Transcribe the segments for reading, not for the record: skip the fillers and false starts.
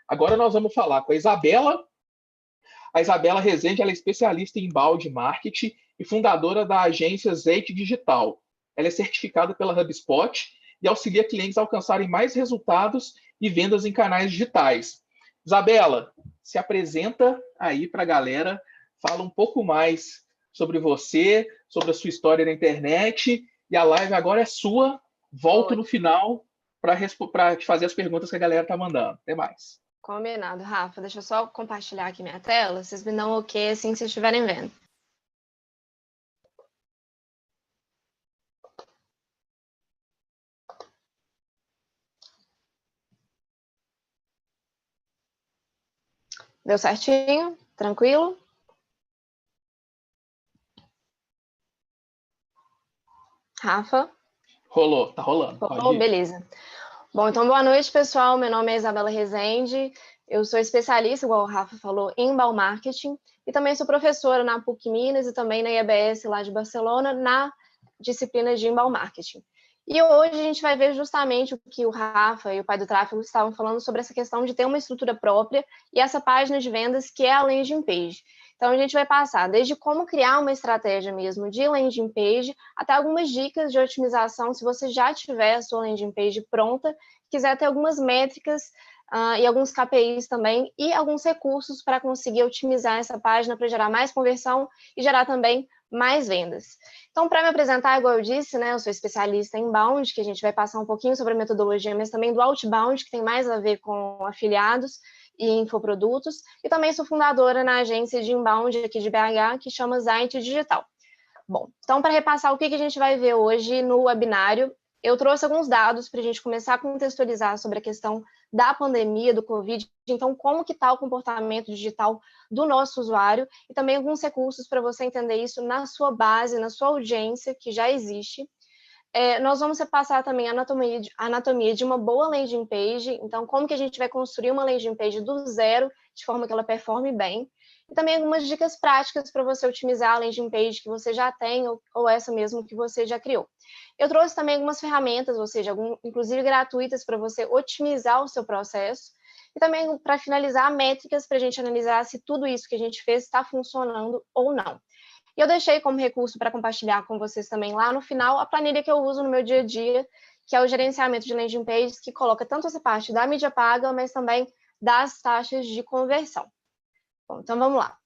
Agora nós vamos falar com a Isabela. A Isabela Rezende, ela é especialista em inbound marketing e fundadora da agência Zeite Digital. Ela é certificada pela HubSpot e auxilia clientes a alcançarem mais resultados e vendas em canais digitais. Isabela, se apresenta aí para a galera, fala um pouco mais sobre você, sobre a sua história na internet, e a live agora é sua. Volto no final para te fazer as perguntas que a galera está mandando. Até mais. Combinado, Rafa. Deixa eu só compartilhar aqui minha tela. Vocês me dão ok assim que vocês estiverem vendo. Deu certinho? Tranquilo? Rafa? Rolou, tá rolando. Rolou? Beleza. Bom, então boa noite, pessoal. Meu nome é Isabela Rezende. Eu sou especialista, igual o Rafa falou, em inbound marketing e também sou professora na PUC Minas e também na IABS lá de Barcelona, na disciplina de inbound marketing. E hoje a gente vai ver justamente o que o Rafa e o pai do tráfego estavam falando sobre essa questão de ter uma estrutura própria e essa página de vendas que é a landing page. Então a gente vai passar desde como criar uma estratégia mesmo de landing page até algumas dicas de otimização se você já tiver a sua landing page pronta, quiser ter algumas métricas e alguns KPIs também, e alguns recursos para conseguir otimizar essa página para gerar mais conversão e gerar também mais vendas. Então, para me apresentar, igual eu disse, né, eu sou especialista em inbound, que a gente vai passar um pouquinho sobre a metodologia, mas também do outbound, que tem mais a ver com afiliados e infoprodutos, e também sou fundadora na agência de inbound aqui de BH, que chama Zeite Digital. Bom, então, para repassar o que a gente vai ver hoje no webinário, eu trouxe alguns dados para a gente começar a contextualizar sobre a questão da pandemia, do Covid, então como que está o comportamento digital do nosso usuário e também alguns recursos para você entender isso na sua base, na sua audiência, que já existe. Nós vamos repassar também a anatomia de uma boa landing page, então como que a gente vai construir uma landing page do zero, de forma que ela performe bem, e também algumas dicas práticas para você otimizar a landing page que você já tem ou essa mesmo que você já criou. Eu trouxe também algumas ferramentas, ou seja, inclusive gratuitas para você otimizar o seu processo, e também para finalizar métricas para a gente analisar se tudo isso que a gente fez está funcionando ou não. E eu deixei como recurso para compartilhar com vocês também lá no final a planilha que eu uso no meu dia a dia, que é o gerenciamento de landing pages, que coloca tanto essa parte da mídia paga, mas também das taxas de conversão. Bom, então vamos lá.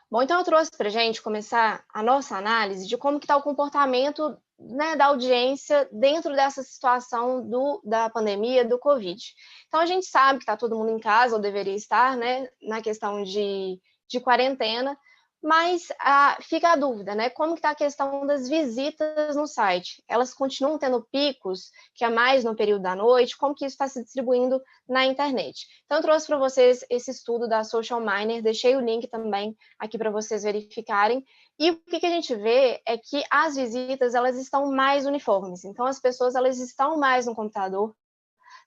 Bom, então eu trouxe para a gente começar a nossa análise de como que está o comportamento, né, da audiência dentro dessa situação da pandemia, do Covid. Então a gente sabe que está todo mundo em casa, ou deveria estar, né, na questão de quarentena, mas fica a dúvida, né? Como que está a questão das visitas no site? Elas continuam tendo picos, que é mais no período da noite? Como que isso está se distribuindo na internet? Então, eu trouxe para vocês esse estudo da Social Miner, deixei o link também aqui para vocês verificarem. E o que a gente vê é que as visitas, elas estão mais uniformes. Então, as pessoas, elas estão mais no computador,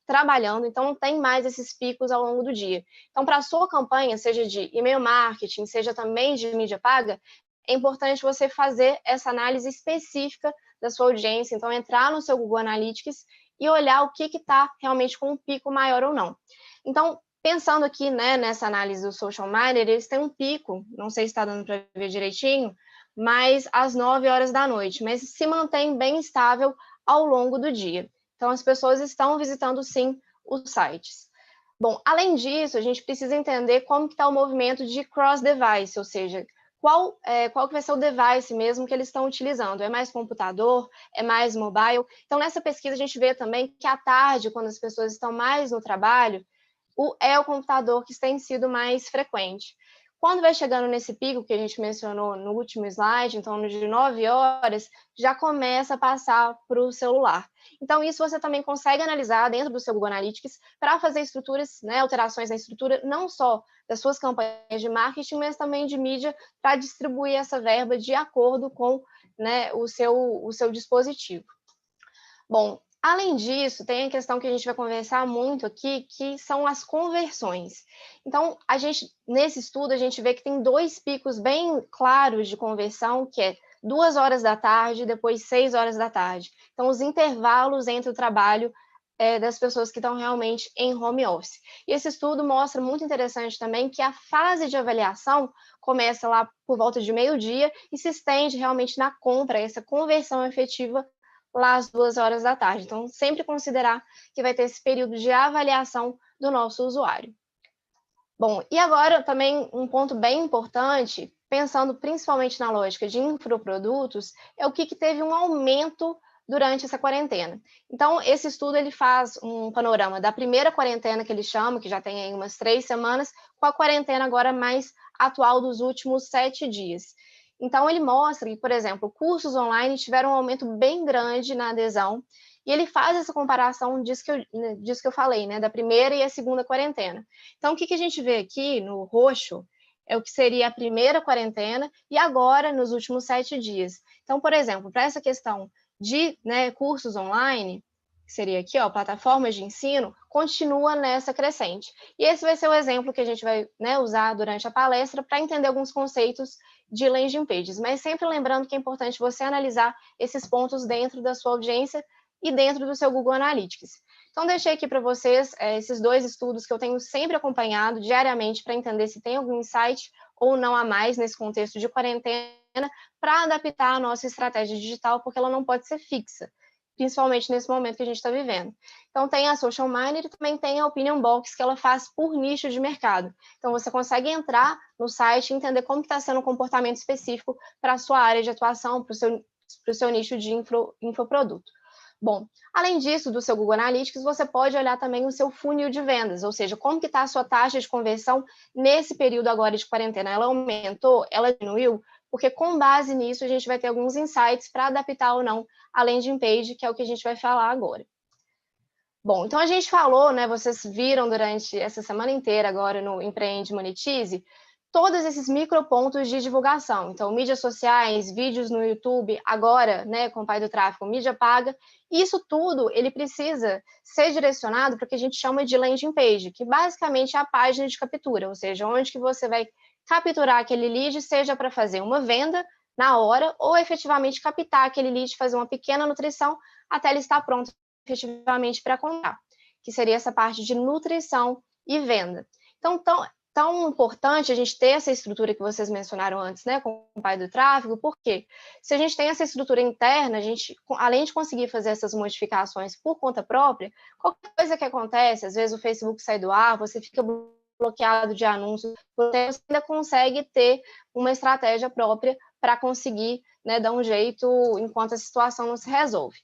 trabalhando, então não tem mais esses picos ao longo do dia. Então, para a sua campanha, seja de e-mail marketing, seja também de mídia paga, é importante você fazer essa análise específica da sua audiência, então entrar no seu Google Analytics e olhar o que está realmente com um pico maior ou não. Então, pensando aqui, né, nessa análise do Social Miner, eles têm um pico, não sei se está dando para ver direitinho, mas às 9 horas da noite, mas se mantém bem estável ao longo do dia. Então, as pessoas estão visitando, sim, os sites. Bom, além disso, a gente precisa entender como que está o movimento de cross-device, ou seja, qual que vai ser o device mesmo que eles estão utilizando. É mais computador? É mais mobile? Então, nessa pesquisa, a gente vê também que à tarde, quando as pessoas estão mais no trabalho, é o computador que tem sido mais frequente. Quando vai chegando nesse pico que a gente mencionou no último slide, então de 9 horas, já começa a passar para o celular. Então, isso você também consegue analisar dentro do seu Google Analytics para fazer estruturas, né, alterações na estrutura, não só das suas campanhas de marketing, mas também de mídia, para distribuir essa verba de acordo com, né, o seu dispositivo. Bom, além disso, tem a questão que a gente vai conversar muito aqui, que são as conversões. Então, nesse estudo, a gente vê que tem 2 picos bem claros de conversão, que é 2 horas da tarde e depois 6 horas da tarde. Então, os intervalos entre o trabalho das pessoas que estão realmente em home office. E esse estudo mostra, muito interessante também, que a fase de avaliação começa lá por volta de meio-dia e se estende realmente na compra, essa conversão efetiva lá às 2 horas da tarde. Então, sempre considerar que vai ter esse período de avaliação do nosso usuário. Bom, e agora também um ponto bem importante, pensando principalmente na lógica de infoprodutos, é o que teve um aumento durante essa quarentena. Então, esse estudo ele faz um panorama da primeira quarentena que eles chamam, que já tem aí umas 3 semanas, com a quarentena agora mais atual dos últimos 7 dias. Então, ele mostra que, por exemplo, cursos online tiveram um aumento bem grande na adesão, e ele faz essa comparação disso que eu falei, né, da primeira e a segunda quarentena. Então, o que a gente vê aqui no roxo é o que seria a primeira quarentena e agora nos últimos 7 dias. Então, por exemplo, para essa questão de, né, cursos online, que seria aqui, ó, plataformas de ensino, continua nessa crescente. E esse vai ser o exemplo que a gente vai, né, usar durante a palestra para entender alguns conceitos de landing pages, mas sempre lembrando que é importante você analisar esses pontos dentro da sua audiência e dentro do seu Google Analytics. Então, deixei aqui para vocês esses 2 estudos que eu tenho sempre acompanhado diariamente para entender se tem algum insight ou não a mais nesse contexto de quarentena, para adaptar a nossa estratégia digital, porque ela não pode ser fixa, principalmente nesse momento que a gente está vivendo. Então, tem a Social Miner e também tem a Opinion Box, que ela faz por nicho de mercado. Então, você consegue entrar no site e entender como está sendo um comportamento específico para a sua área de atuação, para o seu nicho de infoproduto. Bom, além disso, do seu Google Analytics, você pode olhar também o seu funil de vendas, ou seja, como que está a sua taxa de conversão nesse período agora de quarentena. Ela aumentou? Ela diminuiu? Porque com base nisso, a gente vai ter alguns insights para adaptar ou não a landing page, que é o que a gente vai falar agora. Bom, então a gente falou, né, vocês viram durante essa semana inteira agora no Empreende Monetize, todos esses micropontos de divulgação. Então, mídias sociais, vídeos no YouTube, agora, né, com o Pai do Tráfego, mídia paga. Isso tudo, ele precisa ser direcionado para o que a gente chama de landing page, que basicamente é a página de captura, ou seja, onde que você vai capturar aquele lead, seja para fazer uma venda na hora, ou efetivamente captar aquele lead, fazer uma pequena nutrição, até ele estar pronto efetivamente para comprar, que seria essa parte de nutrição e venda. Então, tão importante a gente ter essa estrutura que vocês mencionaram antes, né, com o Pai do Tráfego, porque se a gente tem essa estrutura interna, a gente, além de conseguir fazer essas modificações por conta própria, qualquer coisa que acontece, às vezes o Facebook sai do ar, você fica bloqueado de anúncios, você ainda consegue ter uma estratégia própria para conseguir, né, dar um jeito enquanto a situação não se resolve.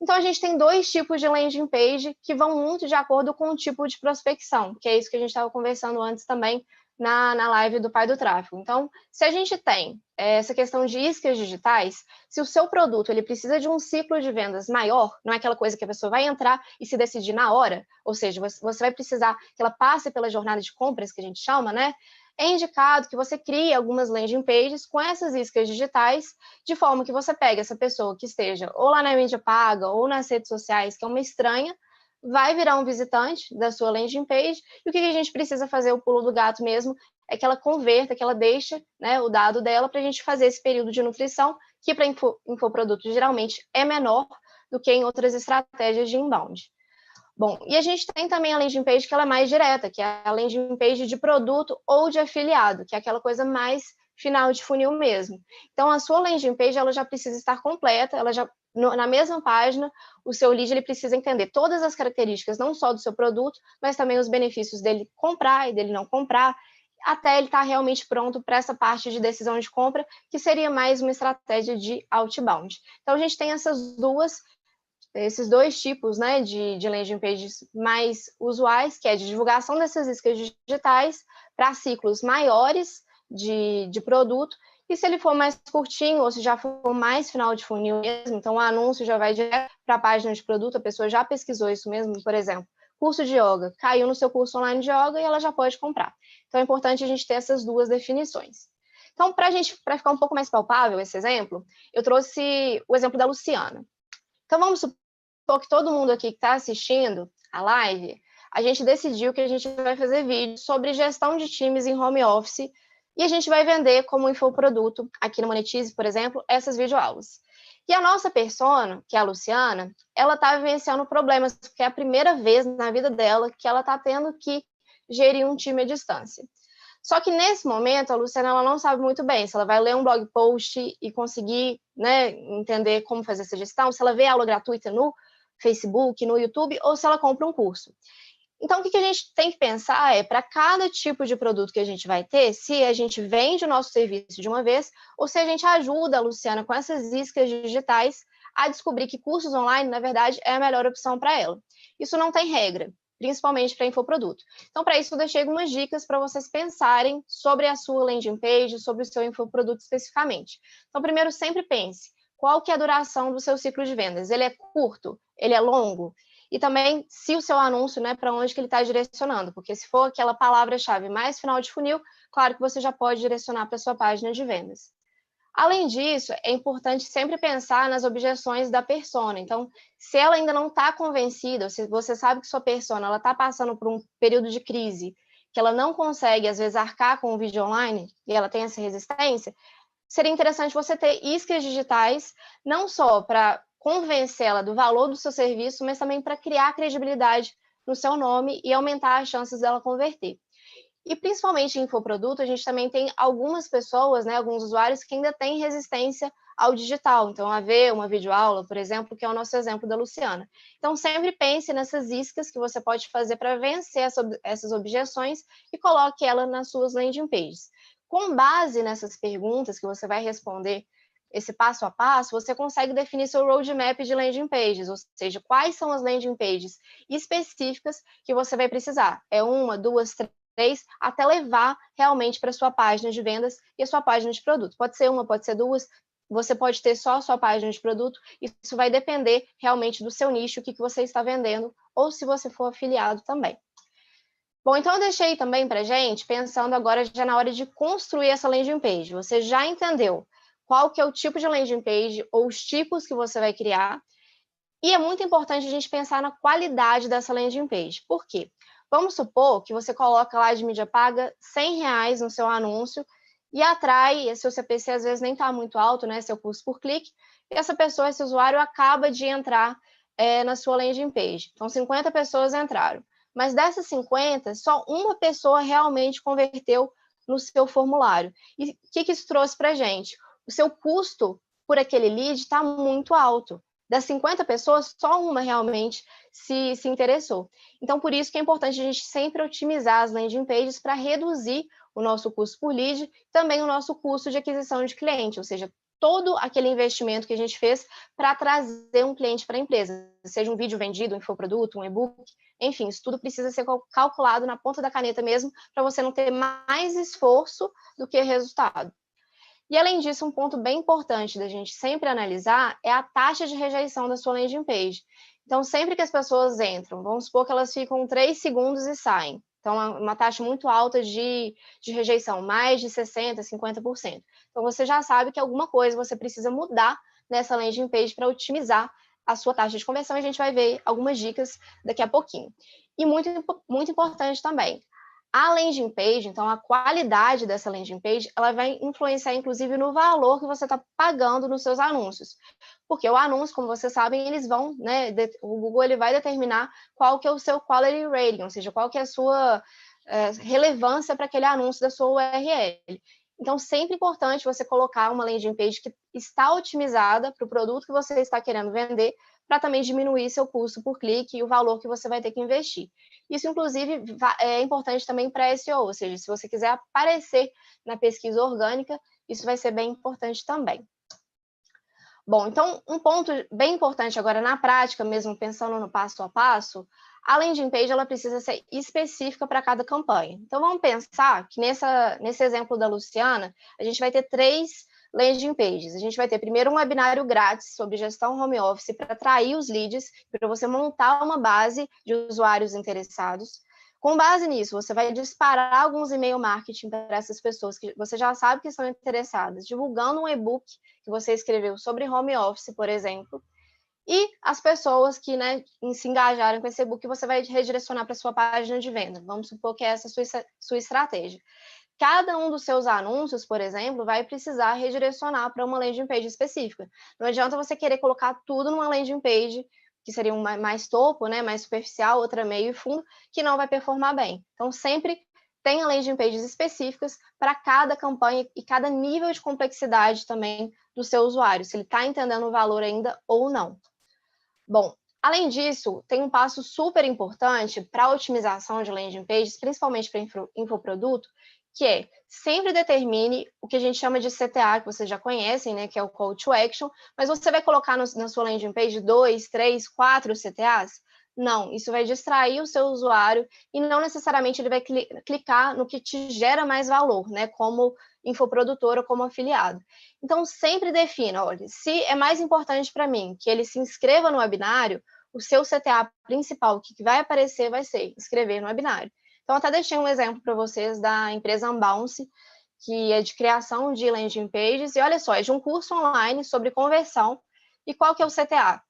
Então, a gente tem 2 tipos de landing page que vão muito de acordo com o tipo de prospecção, que é isso que a gente estava conversando antes também na live do Pai do Tráfego. Então, se a gente tem essa questão de iscas digitais, se o seu produto ele precisa de um ciclo de vendas maior, não é aquela coisa que a pessoa vai entrar e se decidir na hora, ou seja, você vai precisar que ela passe pela jornada de compras, que a gente chama, né? É indicado que você crie algumas landing pages com essas iscas digitais, de forma que você pegue essa pessoa que esteja ou lá na mídia paga ou nas redes sociais, que é uma estranha, vai virar um visitante da sua landing page, e o que a gente precisa fazer, o pulo do gato mesmo, é que ela converta, que ela deixe, né, o dado dela para a gente fazer esse período de nutrição, que para infoproduto geralmente é menor do que em outras estratégias de inbound. Bom, e a gente tem também a landing page que ela é mais direta, que é a landing page de produto ou de afiliado, que é aquela coisa mais final de funil mesmo. Então, a sua landing page ela já precisa estar completa, ela já na mesma página, o seu lead ele precisa entender todas as características, não só do seu produto, mas também os benefícios dele comprar e dele não comprar, até ele estar realmente pronto para essa parte de decisão de compra, que seria mais uma estratégia de outbound. Então, a gente tem esses 2 tipos, né, de landing pages mais usuais, que é de divulgação dessas iscas digitais para ciclos maiores de produto, e se ele for mais curtinho, ou se já for mais final de funil mesmo, então o anúncio já vai direto para a página de produto, a pessoa já pesquisou isso mesmo, por exemplo, curso de yoga, caiu no seu curso online de yoga e ela já pode comprar. Então é importante a gente ter essas 2 definições. Então, para ficar um pouco mais palpável esse exemplo, eu trouxe o exemplo da Luciana. Então, vamos supor que todo mundo aqui que está assistindo a live, a gente decidiu que a gente vai fazer vídeo sobre gestão de times em home office e a gente vai vender como infoproduto aqui no Monetize, por exemplo, essas videoaulas. E a nossa persona, que é a Luciana, ela está vivenciando problemas, porque é a primeira vez na vida dela que ela está tendo que gerir um time à distância. Só que nesse momento, a Luciana ela não sabe muito bem se ela vai ler um blog post e conseguir, né, entender como fazer essa gestão, se ela vê aula gratuita no Facebook, no YouTube, ou se ela compra um curso. Então, o que a gente tem que pensar é, para cada tipo de produto que a gente vai ter, se a gente vende o nosso serviço de uma vez, ou se a gente ajuda a Luciana com essas iscas digitais a descobrir que cursos online, na verdade, é a melhor opção para ela. Isso não tem regra, principalmente para infoproduto. Então, para isso, eu deixei algumas dicas para vocês pensarem sobre a sua landing page, sobre o seu infoproduto especificamente. Então, primeiro, sempre pense, qual que é a duração do seu ciclo de vendas? Ele é curto? Ele é longo? E também se o seu anúncio, né, para onde que ele está direcionando, porque se for aquela palavra-chave mais final de funil, claro que você já pode direcionar para a sua página de vendas. Além disso, é importante sempre pensar nas objeções da persona. Então, se ela ainda não está convencida, ou se você sabe que sua persona está passando por um período de crise, que ela não consegue, às vezes, arcar com o vídeo online, e ela tem essa resistência, seria interessante você ter iscas digitais, não só para convencê-la do valor do seu serviço, mas também para criar credibilidade no seu nome e aumentar as chances dela converter. E principalmente em infoproduto, a gente também tem algumas pessoas, né, alguns usuários que ainda têm resistência ao digital. Então, a ver uma videoaula, por exemplo, que é o nosso exemplo da Luciana. Então, sempre pense nessas iscas que você pode fazer para vencer essas objeções e coloque ela nas suas landing pages. Com base nessas perguntas que você vai responder, esse passo a passo, você consegue definir seu roadmap de landing pages, ou seja, quais são as landing pages específicas que você vai precisar. É uma, duas, três, até levar realmente para a sua página de vendas e a sua página de produto. Pode ser uma, pode ser duas, você pode ter só a sua página de produto, isso vai depender realmente do seu nicho, o que você está vendendo, ou se você for afiliado também. Bom, então eu deixei também para a gente, pensando agora já na hora de construir essa landing page. Você já entendeu qual que é o tipo de landing page ou os tipos que você vai criar. E é muito importante a gente pensar na qualidade dessa landing page. Por quê? Vamos supor que você coloca lá de mídia paga R$100 no seu anúncio e atrai, seu CPC às vezes nem está muito alto, né, seu custo por clique, e essa pessoa, esse usuário, acaba de entrar na sua landing page. Então, 50 pessoas entraram. Mas dessas 50, só uma pessoa realmente converteu no seu formulário. E o que isso trouxe para a gente? O seu custo por aquele lead está muito alto. Das 50 pessoas, só uma realmente se interessou. Então, por isso que é importante a gente sempre otimizar as landing pages para reduzir o nosso custo por lead, também o nosso custo de aquisição de cliente, ou seja, todo aquele investimento que a gente fez para trazer um cliente para a empresa, seja um vídeo vendido, um infoproduto, um e-book, enfim, isso tudo precisa ser calculado na ponta da caneta mesmo, para você não ter mais esforço do que resultado. E, além disso, um ponto bem importante da gente sempre analisar é a taxa de rejeição da sua landing page. Então, sempre que as pessoas entram, vamos supor que elas ficam 3 segundos e saem. Então, é uma taxa muito alta de rejeição, mais de 60%, 50%. Então, você já sabe que alguma coisa você precisa mudar nessa landing page para otimizar a sua taxa de conversão, e a gente vai ver algumas dicas daqui a pouquinho. E muito, muito importante também, a landing page, então a qualidade dessa landing page, ela vai influenciar inclusive no valor que você está pagando nos seus anúncios. Porque o anúncio, como vocês sabem, eles vão, né, o Google ele vai determinar qual que é o seu quality rating, ou seja, qual que é a sua relevância para aquele anúncio da sua URL. Então, sempre importante você colocar uma landing page que está otimizada para o produto que você está querendo vender, para também diminuir seu custo por clique e o valor que você vai ter que investir. Isso, inclusive, é importante também para SEO, ou seja, se você quiser aparecer na pesquisa orgânica, isso vai ser bem importante também. Bom, então, um ponto bem importante agora na prática, mesmo pensando no passo a passo, a landing page ela precisa ser específica para cada campanha. Então, vamos pensar que nesse exemplo da Luciana, a gente vai ter 3 landing pages. A gente vai ter primeiro um webinário grátis sobre gestão home office para atrair os leads, para você montar uma base de usuários interessados. Com base nisso, você vai disparar alguns e-mail marketing para essas pessoas que você já sabe que estão interessadas, divulgando um e-book que você escreveu sobre home office, por exemplo. E as pessoas que, né, se engajarem com esse e-book, você vai redirecionar para a sua página de venda. Vamos supor que é essa a sua estratégia. cada um dos seus anúncios, por exemplo, vai precisar redirecionar para uma landing page específica. Não adianta você querer colocar tudo numa landing page, que seria uma mais topo, né, mais superficial, outra meio e fundo, que não vai performar bem. Então, sempre tenha landing pages específicas para cada campanha e cada nível de complexidade também do seu usuário, se ele está entendendo o valor ainda ou não. Bom, além disso, tem um passo super importante para a otimização de landing pages, principalmente para infoproduto, que é sempre determine o que a gente chama de CTA, que vocês já conhecem, né, que é o Call to Action, mas você vai colocar na sua landing page 2, 3, 4 CTAs? Não, isso vai distrair o seu usuário e não necessariamente ele vai clicar no que te gera mais valor, né, como infoprodutor ou como afiliado. Então, sempre defina, olha, se é mais importante para mim que ele se inscreva no webinário, o seu CTA principal, o que vai aparecer vai ser inscrever no webinário. Então, até deixei um exemplo para vocês da empresa Unbounce, que é de criação de landing pages, e olha só, é de um curso online sobre conversão, e qual que é o CTA?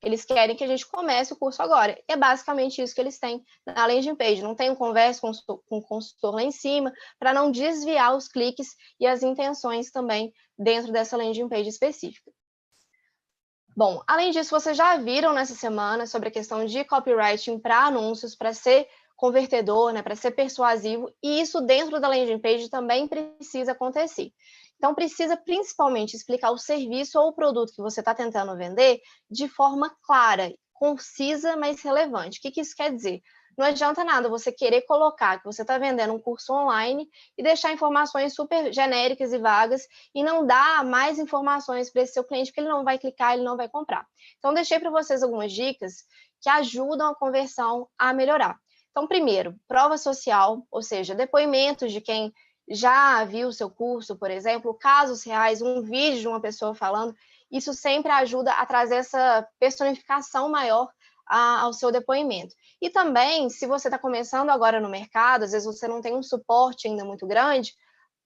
Eles querem que a gente comece o curso agora. É basicamente isso que eles têm na landing page. Não tem um conversa com o consultor lá em cima, para não desviar os cliques e as intenções também dentro dessa landing page específica. Bom, além disso, vocês já viram nessa semana sobre a questão de copywriting para anúncios, para ser convertedor, né, para ser persuasivo, e isso dentro da landing page também precisa acontecer. Então, precisa principalmente explicar o serviço ou o produto que você está tentando vender de forma clara, concisa, mas relevante. O que isso quer dizer? Não adianta nada você querer colocar que você está vendendo um curso online e deixar informações super genéricas e vagas e não dar mais informações para esse seu cliente, porque ele não vai clicar, ele não vai comprar. Então, deixei para vocês algumas dicas que ajudam a conversão a melhorar. Então, primeiro, prova social, ou seja, depoimentos de quem já viu o seu curso, por exemplo, casos reais, um vídeo de uma pessoa falando, isso sempre ajuda a trazer essa personificação maior ao seu depoimento. E também, se você está começando agora no mercado, às vezes você não tem um suporte ainda muito grande,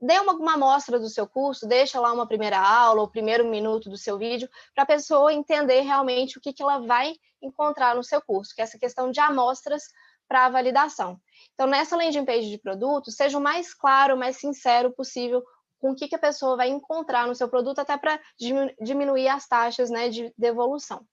dê uma amostra do seu curso, deixa lá uma primeira aula, o primeiro minuto do seu vídeo, para a pessoa entender realmente o que ela vai encontrar no seu curso, que é essa questão de amostras para a validação. Então, nessa landing page de produto, seja o mais claro, o mais sincero possível com o que a pessoa vai encontrar no seu produto, até para diminuir as taxas, né, de devolução.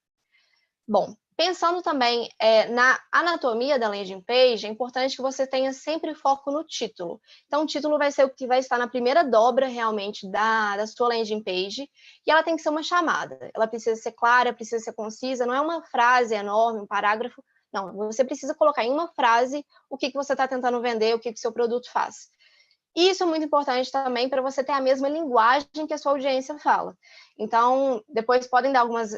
Bom, pensando também na anatomia da landing page, é importante que você tenha sempre foco no título. Então, o título vai ser o que vai estar na primeira dobra, realmente, da sua landing page, e ela tem que ser uma chamada. Ela precisa ser clara, precisa ser concisa, não é uma frase enorme, um parágrafo. Não, você precisa colocar em uma frase o que você está tentando vender, o que o seu produto faz. E isso é muito importante também para você ter a mesma linguagem que a sua audiência fala. Então, depois podem dar algumas,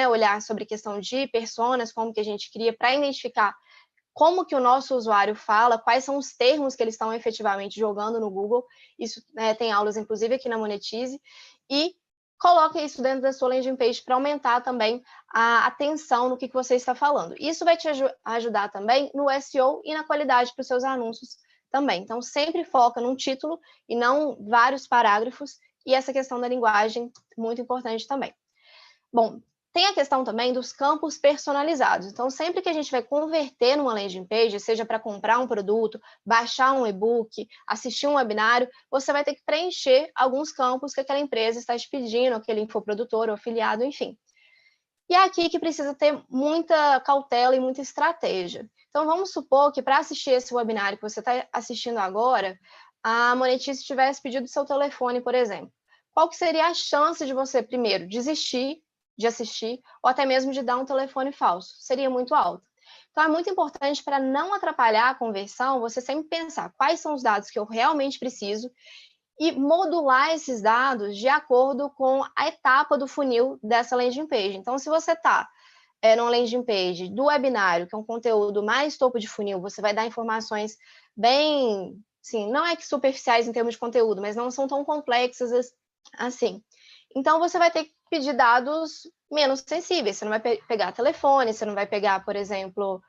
olhar sobre questão de personas, como que a gente cria, para identificar como que o nosso usuário fala, quais são os termos que eles estão efetivamente jogando no Google. Isso tem aulas, inclusive, aqui na Monetize. E coloque isso dentro da sua landing page para aumentar também a atenção no que você está falando. Isso vai te ajudar também no SEO e na qualidade para os seus anúncios também. Então, sempre foca num título e não vários parágrafos, e essa questão da linguagem, muito importante também. Bom, tem a questão também dos campos personalizados. Então, sempre que a gente vai converter numa landing page, seja para comprar um produto, baixar um e-book, assistir um webinário, você vai ter que preencher alguns campos que aquela empresa está te pedindo, aquele infoprodutor ou afiliado, enfim. E é aqui que precisa ter muita cautela e muita estratégia. Então, vamos supor que para assistir esse webinário que você está assistindo agora, a Monetize tivesse pedido seu telefone, por exemplo. Qual que seria a chance de você, primeiro, desistir de assistir ou até mesmo de dar um telefone falso? Seria muito alta. Então, é muito importante para não atrapalhar a conversão, você sempre pensar quais são os dados que eu realmente preciso e modular esses dados de acordo com a etapa do funil dessa landing page. Então, se você está numa landing page do webinário, que é um conteúdo mais topo de funil, você vai dar informações bem, assim, não é que superficiais em termos de conteúdo, mas não são tão complexas assim. Então, você vai ter que pedir dados menos sensíveis, você não vai pegar telefone, você não vai pegar, por exemplo,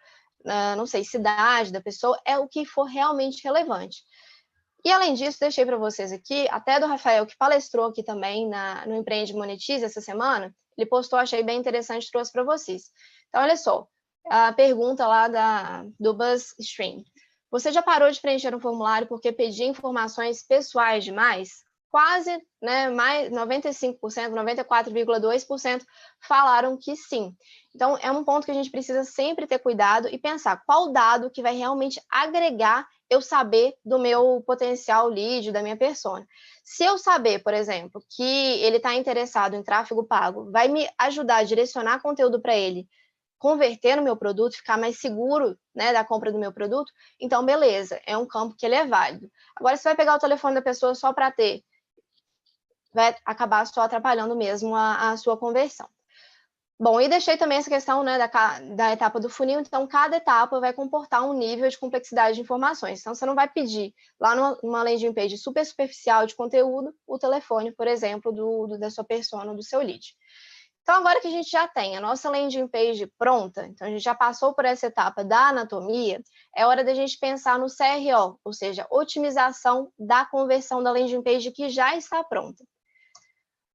não sei, cidade da pessoa, é o que for realmente relevante. E, além disso, deixei para vocês aqui, até do Rafael, que palestrou aqui também no Empreende Monetize essa semana, ele postou, achei bem interessante, trouxe para vocês. Então, olha só, a pergunta lá do BuzzStream. Você já parou de preencher um formulário porque pedia informações pessoais demais? Quase, né, mais 95%, 94,2% falaram que sim. Então, é um ponto que a gente precisa sempre ter cuidado e pensar qual dado que vai realmente agregar eu saber do meu potencial lead, da minha persona. Se eu saber, por exemplo, que ele está interessado em tráfego pago, vai me ajudar a direcionar conteúdo para ele, converter no meu produto, ficar mais seguro, né, da compra do meu produto, então beleza, é um campo que ele é válido. Agora, se vai pegar o telefone da pessoa só para ter, vai acabar só atrapalhando mesmo a sua conversão. Bom, e deixei também essa questão, né, da etapa do funil, então cada etapa vai comportar um nível de complexidade de informações. Então, você não vai pedir lá numa landing page super superficial de conteúdo o telefone, por exemplo, da sua persona, do seu lead. Então, agora que a gente já tem a nossa landing page pronta, então a gente já passou por essa etapa da anatomia, é hora da gente pensar no CRO, ou seja, otimização da conversão da landing page que já está pronta.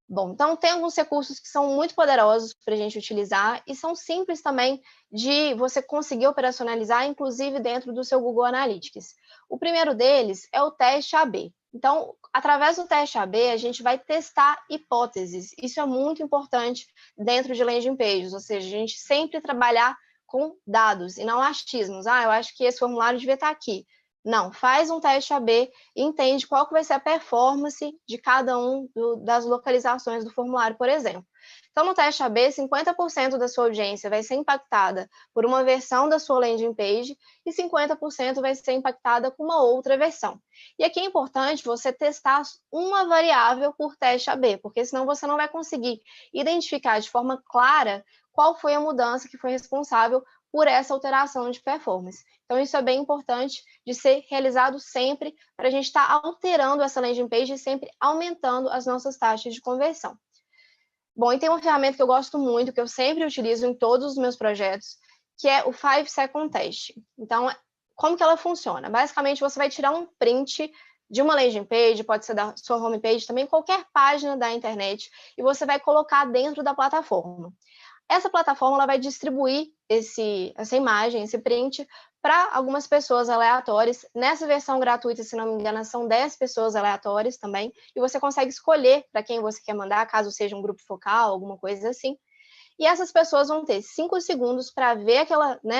Bom, então tem alguns recursos que são muito poderosos para a gente utilizar e são simples também de você conseguir operacionalizar, inclusive dentro do seu Google Analytics. O primeiro deles é o teste AB. Então, através do teste AB, a gente vai testar hipóteses. Isso é muito importante dentro de landing pages, ou seja, a gente sempre trabalhar com dados e não achismos. Eu acho que esse formulário devia estar aqui. Não, faz um teste AB e entende qual que vai ser a performance de cada das localizações do formulário, por exemplo. Então, no teste AB, 50% da sua audiência vai ser impactada por uma versão da sua landing page e 50% vai ser impactada com uma outra versão. E aqui é importante você testar uma variável por teste AB, porque senão você não vai conseguir identificar de forma clara qual foi a mudança que foi responsável por essa alteração de performance. Então, isso é bem importante de ser realizado sempre para a gente estar alterando essa landing page e sempre aumentando as nossas taxas de conversão. Bom, e tem uma ferramenta que eu gosto muito, que eu sempre utilizo em todos os meus projetos, que é o 5 Second Test. Então, como que ela funciona? Basicamente, você vai tirar um print de uma landing page, pode ser da sua homepage, também qualquer página da internet, e você vai colocar dentro da plataforma. Essa plataforma ela vai distribuir essa imagem, esse print, para algumas pessoas aleatórias. Nessa versão gratuita, se não me engano, são 10 pessoas aleatórias também, e você consegue escolher para quem você quer mandar, caso seja um grupo focal, alguma coisa assim. E essas pessoas vão ter 5 segundos para ver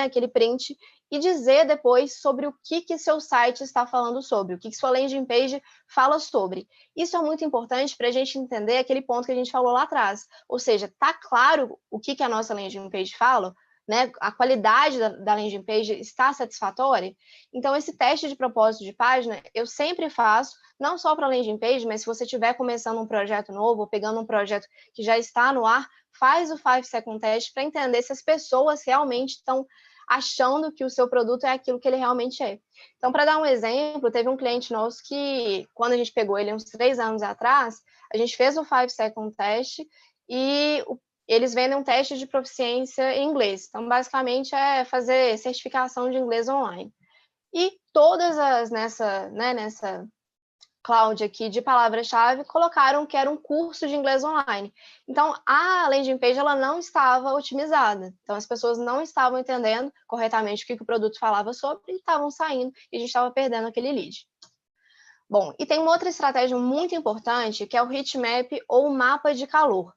aquele print e dizer depois sobre o que seu site está falando sobre, o que sua landing page fala sobre. Isso é muito importante para a gente entender aquele ponto que a gente falou lá atrás. Ou seja, está claro o que a nossa landing page fala? Né? A qualidade da landing page está satisfatória? Então, esse teste de propósito de página eu sempre faço, não só para a landing page, mas se você estiver começando um projeto novo ou pegando um projeto que já está no ar, faz o 5 Second Test para entender se as pessoas realmente estão achando que o seu produto é aquilo que ele realmente é. Então, para dar um exemplo, teve um cliente nosso que, quando a gente pegou ele uns 3 anos atrás, a gente fez o 5 Second Test e eles vendem um teste de proficiência em inglês. Então, basicamente, é fazer certificação de inglês online. E todas nessa cloud aqui de palavra-chave colocaram que era um curso de inglês online. Então, a landing page ela não estava otimizada. Então, as pessoas não estavam entendendo corretamente o que o produto falava sobre e estavam saindo e a gente estava perdendo aquele lead. Bom, e tem uma outra estratégia muito importante que é o heatmap ou mapa de calor.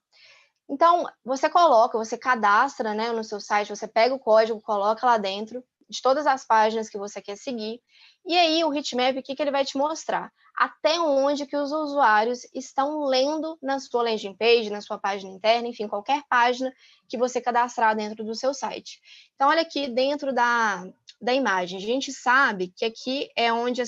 Então, você cadastra, né, no seu site, você pega o código, coloca lá dentro de todas as páginas que você quer seguir, e aí o heatmap, o que ele vai te mostrar? Até onde que os usuários estão lendo na sua landing page, na sua página interna, enfim, qualquer página que você cadastrar dentro do seu site. Então, olha aqui dentro da imagem, a gente sabe que aqui é onde a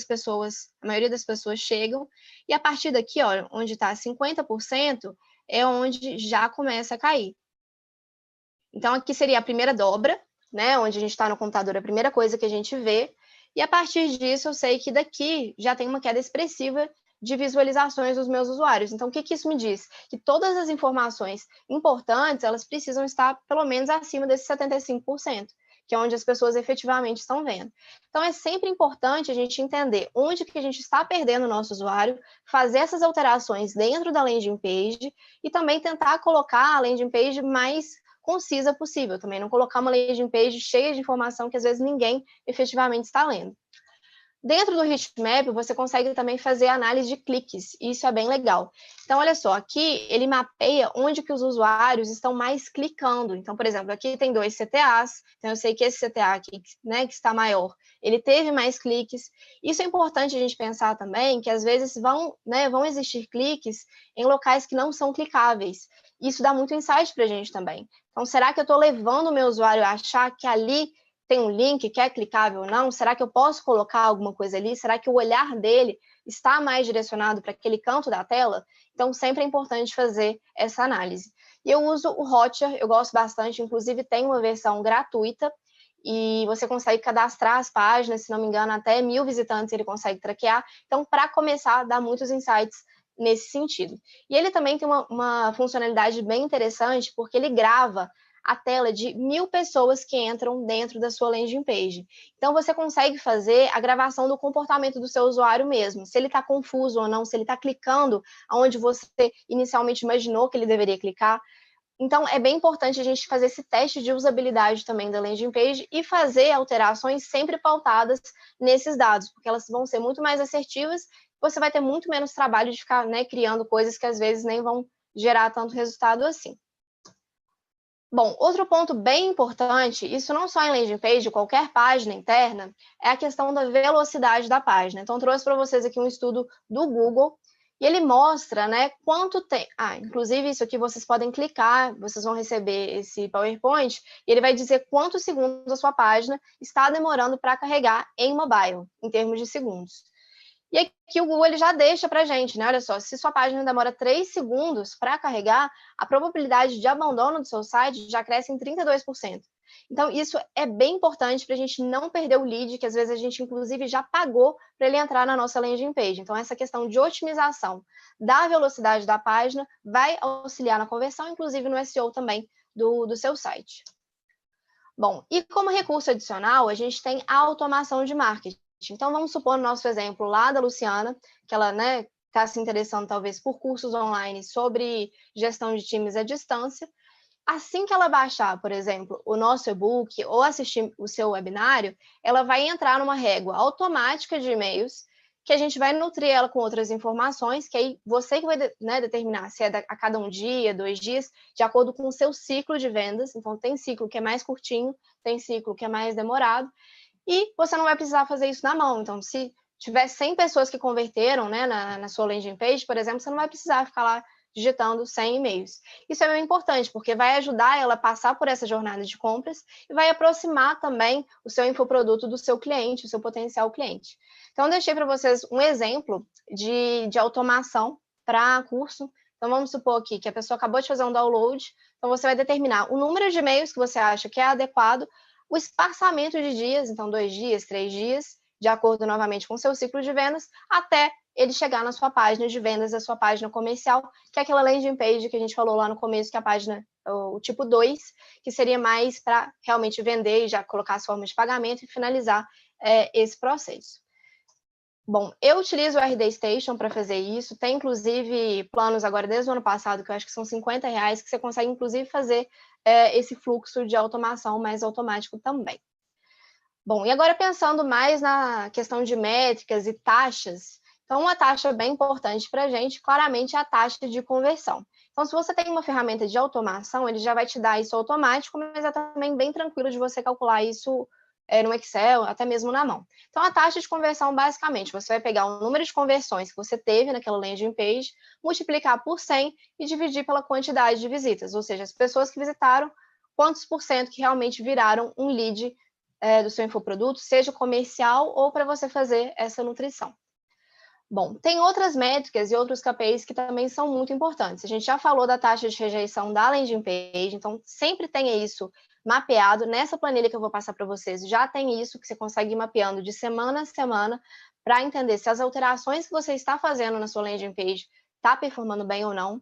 maioria das pessoas chegam, e a partir daqui, ó, onde está 50%, é onde já começa a cair. Então, aqui seria a primeira dobra, né? Onde a gente está no computador, a primeira coisa que a gente vê. E a partir disso, eu sei que daqui já tem uma queda expressiva de visualizações dos meus usuários. Então, o que isso me diz? Que todas as informações importantes, elas precisam estar pelo menos acima desses 75%, que é onde as pessoas efetivamente estão vendo. Então, é sempre importante a gente entender onde que a gente está perdendo o nosso usuário, fazer essas alterações dentro da landing page e também tentar colocar a landing page mais concisa possível, também não colocar uma landing page cheia de informação que às vezes ninguém efetivamente está lendo. Dentro do heatmap, você consegue também fazer análise de cliques, e isso é bem legal. Então, olha só, aqui ele mapeia onde que os usuários estão mais clicando. Então, por exemplo, aqui tem 2 CTAs, então eu sei que esse CTA aqui, né, que está maior, ele teve mais cliques. Isso é importante a gente pensar também, que às vezes vão existir cliques em locais que não são clicáveis. Isso dá muito insight para a gente também. Então, será que eu estou levando o meu usuário a achar que ali tem um link que é clicável ou não? Será que eu posso colocar alguma coisa ali? Será que o olhar dele está mais direcionado para aquele canto da tela? Então, sempre é importante fazer essa análise. E eu uso o Hotjar, eu gosto bastante, inclusive tem uma versão gratuita, e você consegue cadastrar as páginas, se não me engano, até 1.000 visitantes ele consegue traquear. Então, para começar, dá muitos insights nesse sentido. E ele também tem uma funcionalidade bem interessante, porque ele grava a tela de 1.000 pessoas que entram dentro da sua landing page. Então, você consegue fazer a gravação do comportamento do seu usuário mesmo, se ele está confuso ou não, se ele está clicando onde você inicialmente imaginou que ele deveria clicar. Então, é bem importante a gente fazer esse teste de usabilidade também da landing page e fazer alterações sempre pautadas nesses dados, porque elas vão ser muito mais assertivas, você vai ter muito menos trabalho de ficar, né, criando coisas que às vezes nem vão gerar tanto resultado assim. Bom, outro ponto bem importante, isso não só em landing page, qualquer página interna, é a questão da velocidade da página. Então, trouxe para vocês aqui um estudo do Google, e ele mostra, né, quanto tem... inclusive isso aqui vocês podem clicar, vocês vão receber esse PowerPoint, e ele vai dizer quantos segundos a sua página está demorando para carregar em mobile, em termos de segundos. E aqui o Google ele já deixa para a gente, né? Olha só, se sua página demora 3 segundos para carregar, a probabilidade de abandono do seu site já cresce em 32%. Então, isso é bem importante para a gente não perder o lead, que às vezes a gente, inclusive, já pagou para ele entrar na nossa landing page. Então, essa questão de otimização da velocidade da página vai auxiliar na conversão, inclusive no SEO também do seu site. Bom, e como recurso adicional, a gente tem a automação de marketing. Então, vamos supor no nosso exemplo lá da Luciana, que ela está se interessando talvez por cursos online sobre gestão de times à distância. Assim que ela baixar, por exemplo, o nosso e-book ou assistir o seu webinário, ela vai entrar numa régua automática de e-mails, que a gente vai nutrir ela com outras informações, que aí você que vai, né, determinar se é a cada 1 dia, 2 dias, de acordo com o seu ciclo de vendas. Então, tem ciclo que é mais curtinho, tem ciclo que é mais demorado, e você não vai precisar fazer isso na mão. Então, se tiver 100 pessoas que converteram, né, na sua landing page, por exemplo, você não vai precisar ficar lá digitando 100 e-mails. Isso é bem importante, porque vai ajudar ela a passar por essa jornada de compras e vai aproximar também o seu infoproduto do seu cliente, o seu potencial cliente. Então, eu deixei para vocês um exemplo de automação para curso. Então, vamos supor aqui que a pessoa acabou de fazer um download, então você vai determinar o número de e-mails que você acha que é adequado, o espaçamento de dias, então 2 dias, 3 dias, de acordo novamente com o seu ciclo de vendas, até ele chegar na sua página de vendas, a sua página comercial, que é aquela landing page que a gente falou lá no começo, que é a página, o tipo 2, que seria mais para realmente vender e já colocar as formas de pagamento e finalizar esse processo. Bom, eu utilizo o RD Station para fazer isso, tem inclusive planos agora desde o ano passado, que eu acho que são R$50, que você consegue inclusive fazer esse fluxo de automação mais automático também. Bom, e agora pensando mais na questão de métricas e taxas, então uma taxa bem importante para a gente, claramente, é a taxa de conversão. Então, se você tem uma ferramenta de automação, ele já vai te dar isso automático, mas é também bem tranquilo de você calcular isso no Excel, até mesmo na mão. Então, a taxa de conversão, basicamente, você vai pegar o número de conversões que você teve naquela landing page, multiplicar por 100 e dividir pela quantidade de visitas, ou seja, as pessoas que visitaram, quantos por cento que realmente viraram um lead do seu infoproduto, seja comercial ou para você fazer essa nutrição. Bom, tem outras métricas e outros KPIs que também são muito importantes. A gente já falou da taxa de rejeição da landing page, então sempre tenha isso mapeado. Nessa planilha que eu vou passar para vocês, já tem isso que você consegue ir mapeando de semana a semana para entender se as alterações que você está fazendo na sua landing page está performando bem ou não.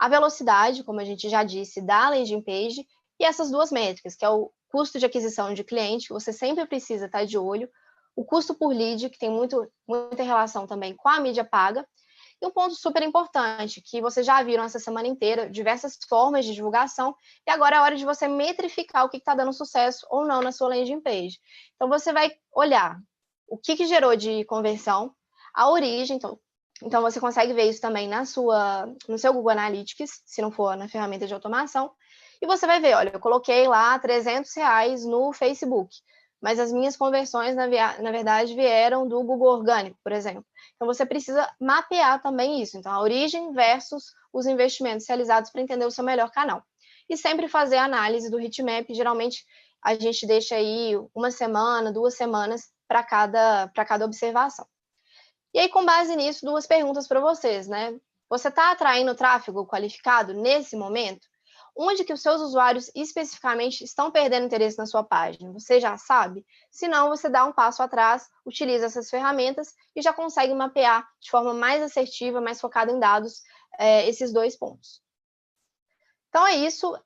A velocidade, como a gente já disse, da landing page, e essas duas métricas, que é o custo de aquisição de cliente, que você sempre precisa estar de olho, o custo por lead, que tem muita relação também com a mídia paga, e um ponto super importante, que vocês já viram essa semana inteira, diversas formas de divulgação, e agora é a hora de você metrificar o que está dando sucesso ou não na sua landing page. Então, você vai olhar o que gerou de conversão, a origem, então você consegue ver isso também no seu Google Analytics, se não for na ferramenta de automação, e você vai ver, olha, eu coloquei lá R$ 300 no Facebook, mas as minhas conversões, na verdade, vieram do Google Orgânico, por exemplo. Então, você precisa mapear também isso. Então, a origem versus os investimentos realizados para entender o seu melhor canal. E sempre fazer a análise do heatmap. Geralmente, a gente deixa aí 1 semana, 2 semanas para cada observação. E aí, com base nisso, 2 perguntas para vocês, né? Você está atraindo tráfego qualificado nesse momento? Onde que os seus usuários especificamente estão perdendo interesse na sua página? Você já sabe? Se não, você dá um passo atrás, utiliza essas ferramentas e já consegue mapear de forma mais assertiva, mais focada em dados, esses 2 pontos. Então é isso.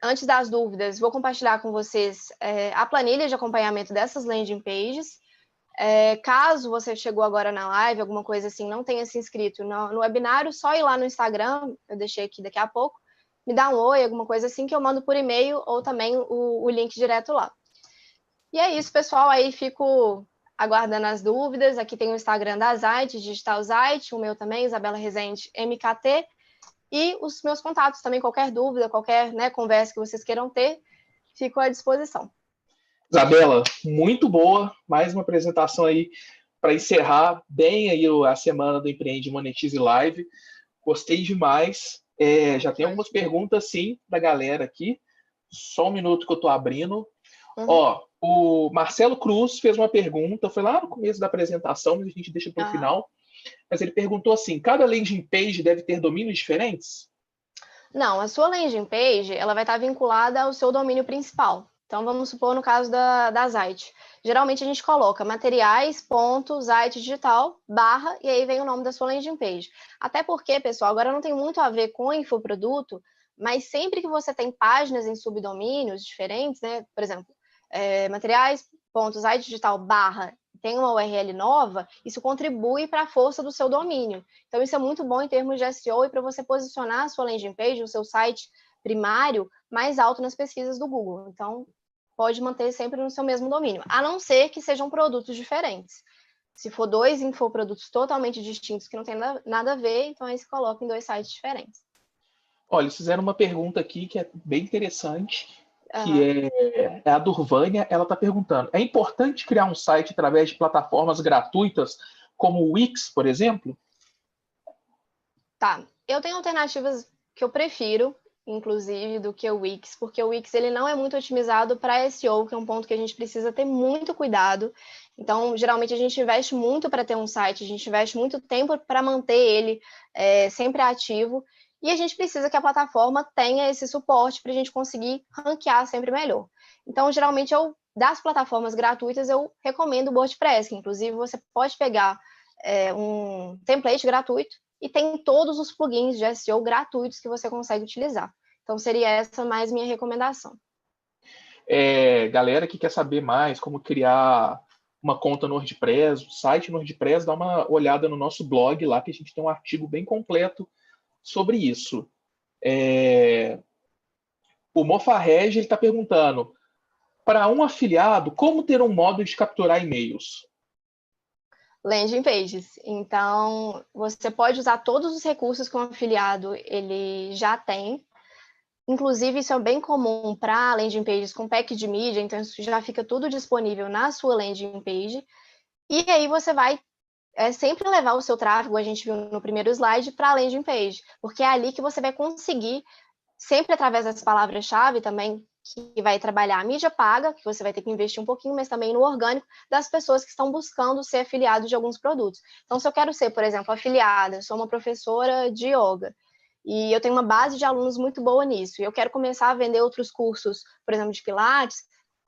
Antes das dúvidas, vou compartilhar com vocês a planilha de acompanhamento dessas landing pages. Caso você chegou agora na live, alguma coisa assim, não tenha se inscrito no webinário, só ir lá no Instagram, eu deixei aqui daqui a pouco, me dá um oi, alguma coisa assim, que eu mando por e-mail ou também o link direto lá. E é isso, pessoal, aí fico aguardando as dúvidas. Aqui tem o Instagram da Zite, Digital Zite, o meu também, Isabela Rezende, MKT, e os meus contatos também, qualquer dúvida, qualquer conversa que vocês queiram ter, fico à disposição. Isabela, muito boa, mais uma apresentação aí para encerrar bem aí a semana do Empreende Monetize Live. Gostei demais. Já tem algumas perguntas, sim, da galera aqui. Só um minuto que eu estou abrindo. O Marcelo Cruz fez uma pergunta, foi lá no começo da apresentação, mas a gente deixa para o final. Mas ele perguntou assim, cada landing page deve ter domínios diferentes? Não, a sua landing page ela vai estar vinculada ao seu domínio principal. Então, vamos supor no caso da Zite. Geralmente a gente coloca materiais.zitedigital / e aí vem o nome da sua landing page. Até porque, pessoal, agora não tem muito a ver com infoproduto, mas sempre que você tem páginas em subdomínios diferentes, né? Por exemplo, materiais.zitedigital / tem uma URL nova, isso contribui para a força do seu domínio. Então, isso é muito bom em termos de SEO e para você posicionar a sua landing page, o seu site primário, mais alto nas pesquisas do Google. Então, pode manter sempre no seu mesmo domínio, a não ser que sejam produtos diferentes. Se for 2 infoprodutos totalmente distintos que não tem nada a ver, então aí se coloca em 2 sites diferentes. Olha, eles fizeram uma pergunta aqui que é bem interessante, que é a Durvânia. Ela está perguntando, é importante criar um site através de plataformas gratuitas, como o Wix, por exemplo? Tá, eu tenho alternativas que eu prefiro, inclusive, do que o Wix, porque o Wix ele não é muito otimizado para SEO, que é um ponto que a gente precisa ter muito cuidado. Então, geralmente, a gente investe muito para ter um site, a gente investe muito tempo para manter ele sempre ativo, e a gente precisa que a plataforma tenha esse suporte para a gente conseguir ranquear sempre melhor. Então, geralmente, das plataformas gratuitas, eu recomendo o WordPress, que, inclusive, você pode pegar um template gratuito, e tem todos os plugins de SEO gratuitos que você consegue utilizar. Então, seria essa mais minha recomendação. Galera que quer saber mais como criar uma conta no WordPress, o site no WordPress, dá uma olhada no nosso blog lá, que a gente tem um artigo bem completo sobre isso. O Mofarreg está perguntando, para um afiliado, como ter um modo de capturar e-mails? Landing pages. Então, você pode usar todos os recursos que um afiliado ele já tem. Inclusive, isso é bem comum para landing pages com pack de mídia, então isso já fica tudo disponível na sua landing page. E aí você vai sempre levar o seu tráfego, a gente viu no primeiro slide, para a landing page, porque é ali que você vai conseguir, sempre através das palavras-chave também, que vai trabalhar a mídia paga, que você vai ter que investir um pouquinho, mas também no orgânico das pessoas que estão buscando ser afiliados de alguns produtos. Então, se eu quero ser, por exemplo, afiliada, sou uma professora de yoga, e eu tenho uma base de alunos muito boa nisso, e eu quero começar a vender outros cursos, por exemplo, de Pilates,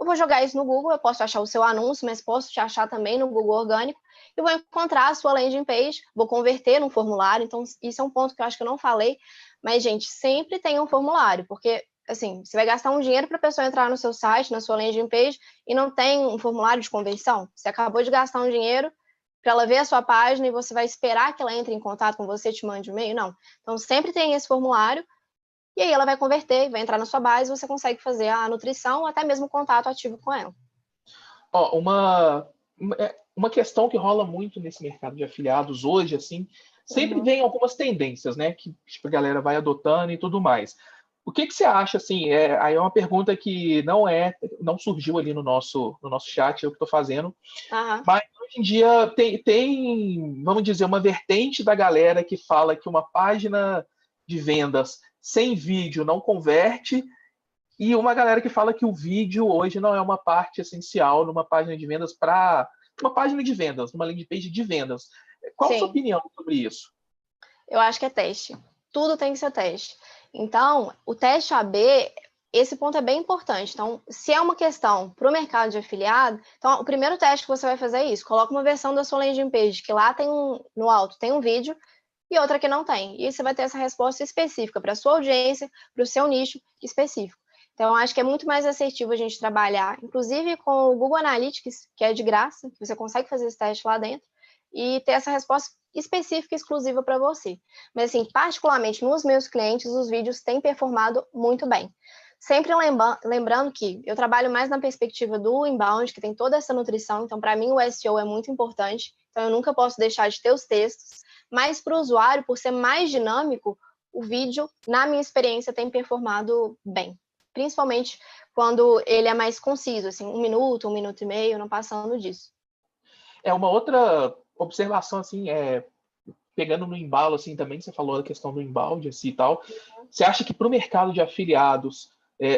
eu vou jogar isso no Google, eu posso achar o seu anúncio, mas posso te achar também no Google Orgânico, e vou encontrar a sua landing page, vou converter num formulário. Então, isso é um ponto que eu acho que eu não falei, mas, gente, sempre tem um formulário, porque, assim, você vai gastar um dinheiro para a pessoa entrar no seu site, na sua landing page, e não tem um formulário de conversão. Você acabou de gastar um dinheiro para ela ver a sua página e você vai esperar que ela entre em contato com você, te mande um e-mail? Não. Então, sempre tem esse formulário, e aí ela vai converter, vai entrar na sua base, você consegue fazer a nutrição ou até mesmo o contato ativo com ela. Uma uma questão que rola muito nesse mercado de afiliados hoje, assim, sempre vem algumas tendências, né, que tipo, a galera vai adotando e tudo mais. O que você acha, assim, aí é uma pergunta que não surgiu ali no nosso chat, eu que estou fazendo, mas hoje em dia tem, vamos dizer, uma vertente da galera que fala que uma página de vendas sem vídeo não converte, e uma galera que fala que o vídeo hoje não é uma parte essencial numa página de vendas para uma página de vendas, numa landing page de vendas. Qual a sua opinião sobre isso? Eu acho que é teste. Tudo tem que ser teste. Então, o teste AB, esse ponto é bem importante. Então, se é uma questão para o mercado de afiliado, então o primeiro teste que você vai fazer é isso. Coloca uma versão da sua landing page, que lá tem no alto tem um vídeo, e outra que não tem. E você vai ter essa resposta específica para a sua audiência, para o seu nicho específico. Então, acho que é muito mais assertivo a gente trabalhar, inclusive com o Google Analytics, que é de graça, que você consegue fazer esse teste lá dentro, e ter essa resposta específica e exclusiva para você. Mas, assim, particularmente nos meus clientes, os vídeos têm performado muito bem. Sempre lembrando que eu trabalho mais na perspectiva do inbound, que tem toda essa nutrição, então, para mim, o SEO é muito importante, então eu nunca posso deixar de ter os textos, mas para o usuário, por ser mais dinâmico, o vídeo, na minha experiência, tem performado bem. Principalmente quando ele é mais conciso, assim, 1 minuto e meio, não passando disso. Uma outra observação, assim, pegando no embalo, assim, também, você falou a questão do embalde, assim, e tal. Você acha que para o mercado de afiliados,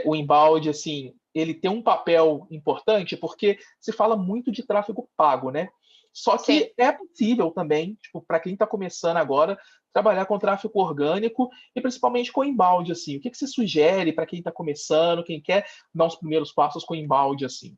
o embalde, assim, ele tem um papel importante? Porque se fala muito de tráfego pago, né? Só que Sim. é possível também, tipo, para quem está começando agora, trabalhar com tráfego orgânico e principalmente com embalde, assim. O que você sugere para quem está começando, quem quer dar os primeiros passos com embalde, assim?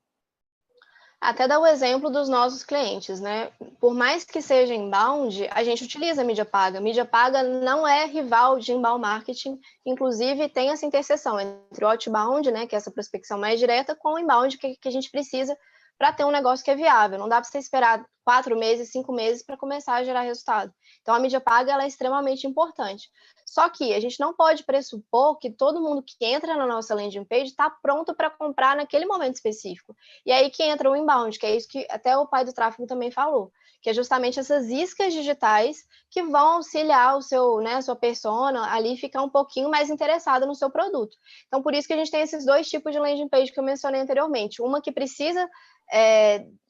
Até dar o exemplo dos nossos clientes, né? Por mais que seja inbound, a gente utiliza mídia paga. Mídia paga não é rival de inbound marketing, inclusive tem essa interseção entre o outbound, né, que é essa prospecção mais direta, com o inbound que a gente precisa para ter um negócio que é viável. Não dá para você esperar 4 meses, 5 meses para começar a gerar resultado. Então, a mídia paga ela é extremamente importante. Só que a gente não pode pressupor que todo mundo que entra na nossa landing page está pronto para comprar naquele momento específico. E aí que entra o inbound, que é isso que até o pai do tráfego também falou, que é justamente essas iscas digitais que vão auxiliar o seu, né, a sua persona ali ficar um pouquinho mais interessada no seu produto. Então, por isso que a gente tem esses dois tipos de landing page que eu mencionei anteriormente. Uma que precisa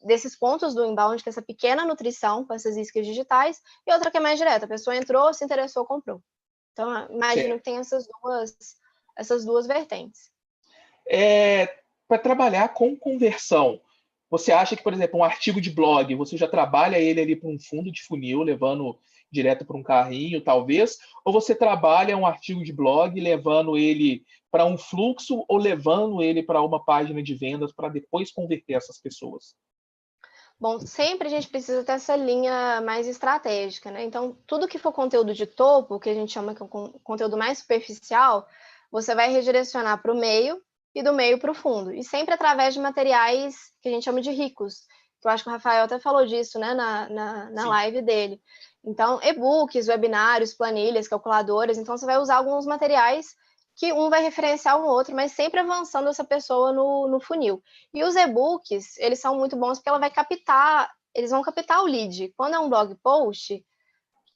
desses pontos do inbound, que é essa pequena nutrição com essas iscas digitais, e outra que é mais direta. A pessoa entrou, se interessou, comprou. Então, imagino que tem essas duas vertentes. Para trabalhar com conversão, você acha que, por exemplo, um artigo de blog, você já trabalha ele ali para um fundo de funil, levando direto para um carrinho, talvez, ou você trabalha um artigo de blog levando ele para um fluxo ou levando ele para uma página de vendas para depois converter essas pessoas? Bom, sempre a gente precisa ter essa linha mais estratégica, né? Então, tudo que for conteúdo de topo, que a gente chama que é um conteúdo mais superficial, você vai redirecionar para o meio e do meio para o fundo. E sempre através de materiais que a gente chama de ricos. Que eu acho que o Rafael até falou disso, né, na live dele. Então, e-books, webinários, planilhas, calculadoras. Então, você vai usar alguns materiais que um vai referenciar o outro, mas sempre avançando essa pessoa no funil. E os e-books, eles são muito bons porque eles vão captar o lead. Quando é um blog post,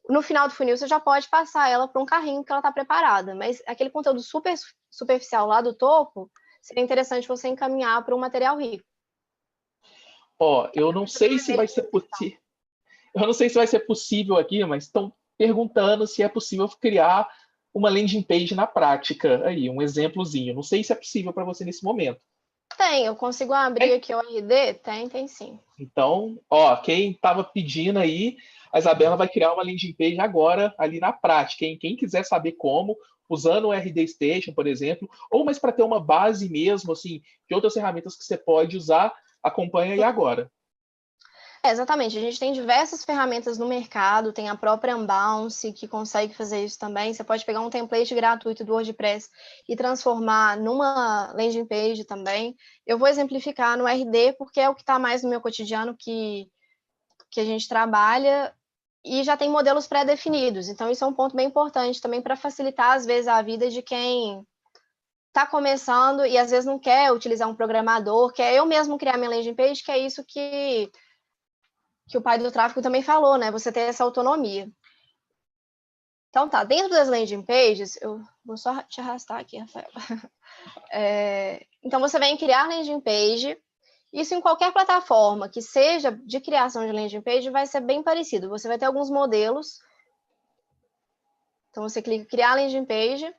no final do funil você já pode passar ela para um carrinho que ela está preparada, mas aquele conteúdo super superficial lá do topo, seria interessante você encaminhar para um material rico. Eu não sei se vai ser possível. Eu não sei se vai ser possível aqui, mas estão perguntando se é possível criar uma landing page na prática. Aí, um exemplozinho. Não sei se é possível para você nesse momento. Tem, eu consigo abrir aqui o RD? Tem sim. Então, quem estava pedindo aí, a Isabela vai criar uma landing page agora, ali na prática. Quem quiser saber como, usando o RD Station, por exemplo, ou mais para ter uma base mesmo, assim, de outras ferramentas que você pode usar, acompanha aí agora. Exatamente, a gente tem diversas ferramentas no mercado, tem a própria Unbounce, que consegue fazer isso também. Você pode pegar um template gratuito do WordPress e transformar numa landing page também. Eu vou exemplificar no RD, porque é o que está mais no meu cotidiano que a gente trabalha, e já tem modelos pré-definidos. Então, isso é um ponto bem importante também para facilitar, às vezes, a vida de quem está começando e, às vezes, não quer utilizar um programador, quer eu mesmo criar minha landing page, que é isso que que o pai do tráfego também falou, né? Você tem essa autonomia. Então tá, dentro das landing pages, eu vou só te arrastar aqui, Rafael. Então você vem criar landing page. Isso em qualquer plataforma que seja de criação de landing page vai ser bem parecido. Você vai ter alguns modelos. Então você clica em criar landing page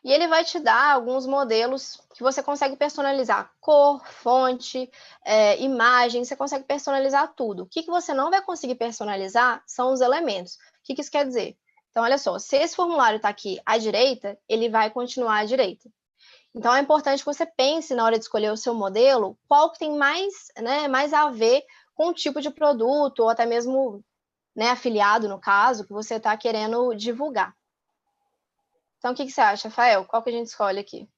e ele vai te dar alguns modelos que você consegue personalizar. Cor, fonte, imagem, você consegue personalizar tudo. O que você não vai conseguir personalizar são os elementos. O que isso quer dizer? Então, olha só, se esse formulário está aqui à direita, ele vai continuar à direita. Então, é importante que você pense, na hora de escolher o seu modelo, qual que tem mais, né, mais a ver com o tipo de produto, ou até mesmo, né, afiliado, no caso, que você está querendo divulgar. Então, o que você acha, Rafael? Qual que a gente escolhe aqui?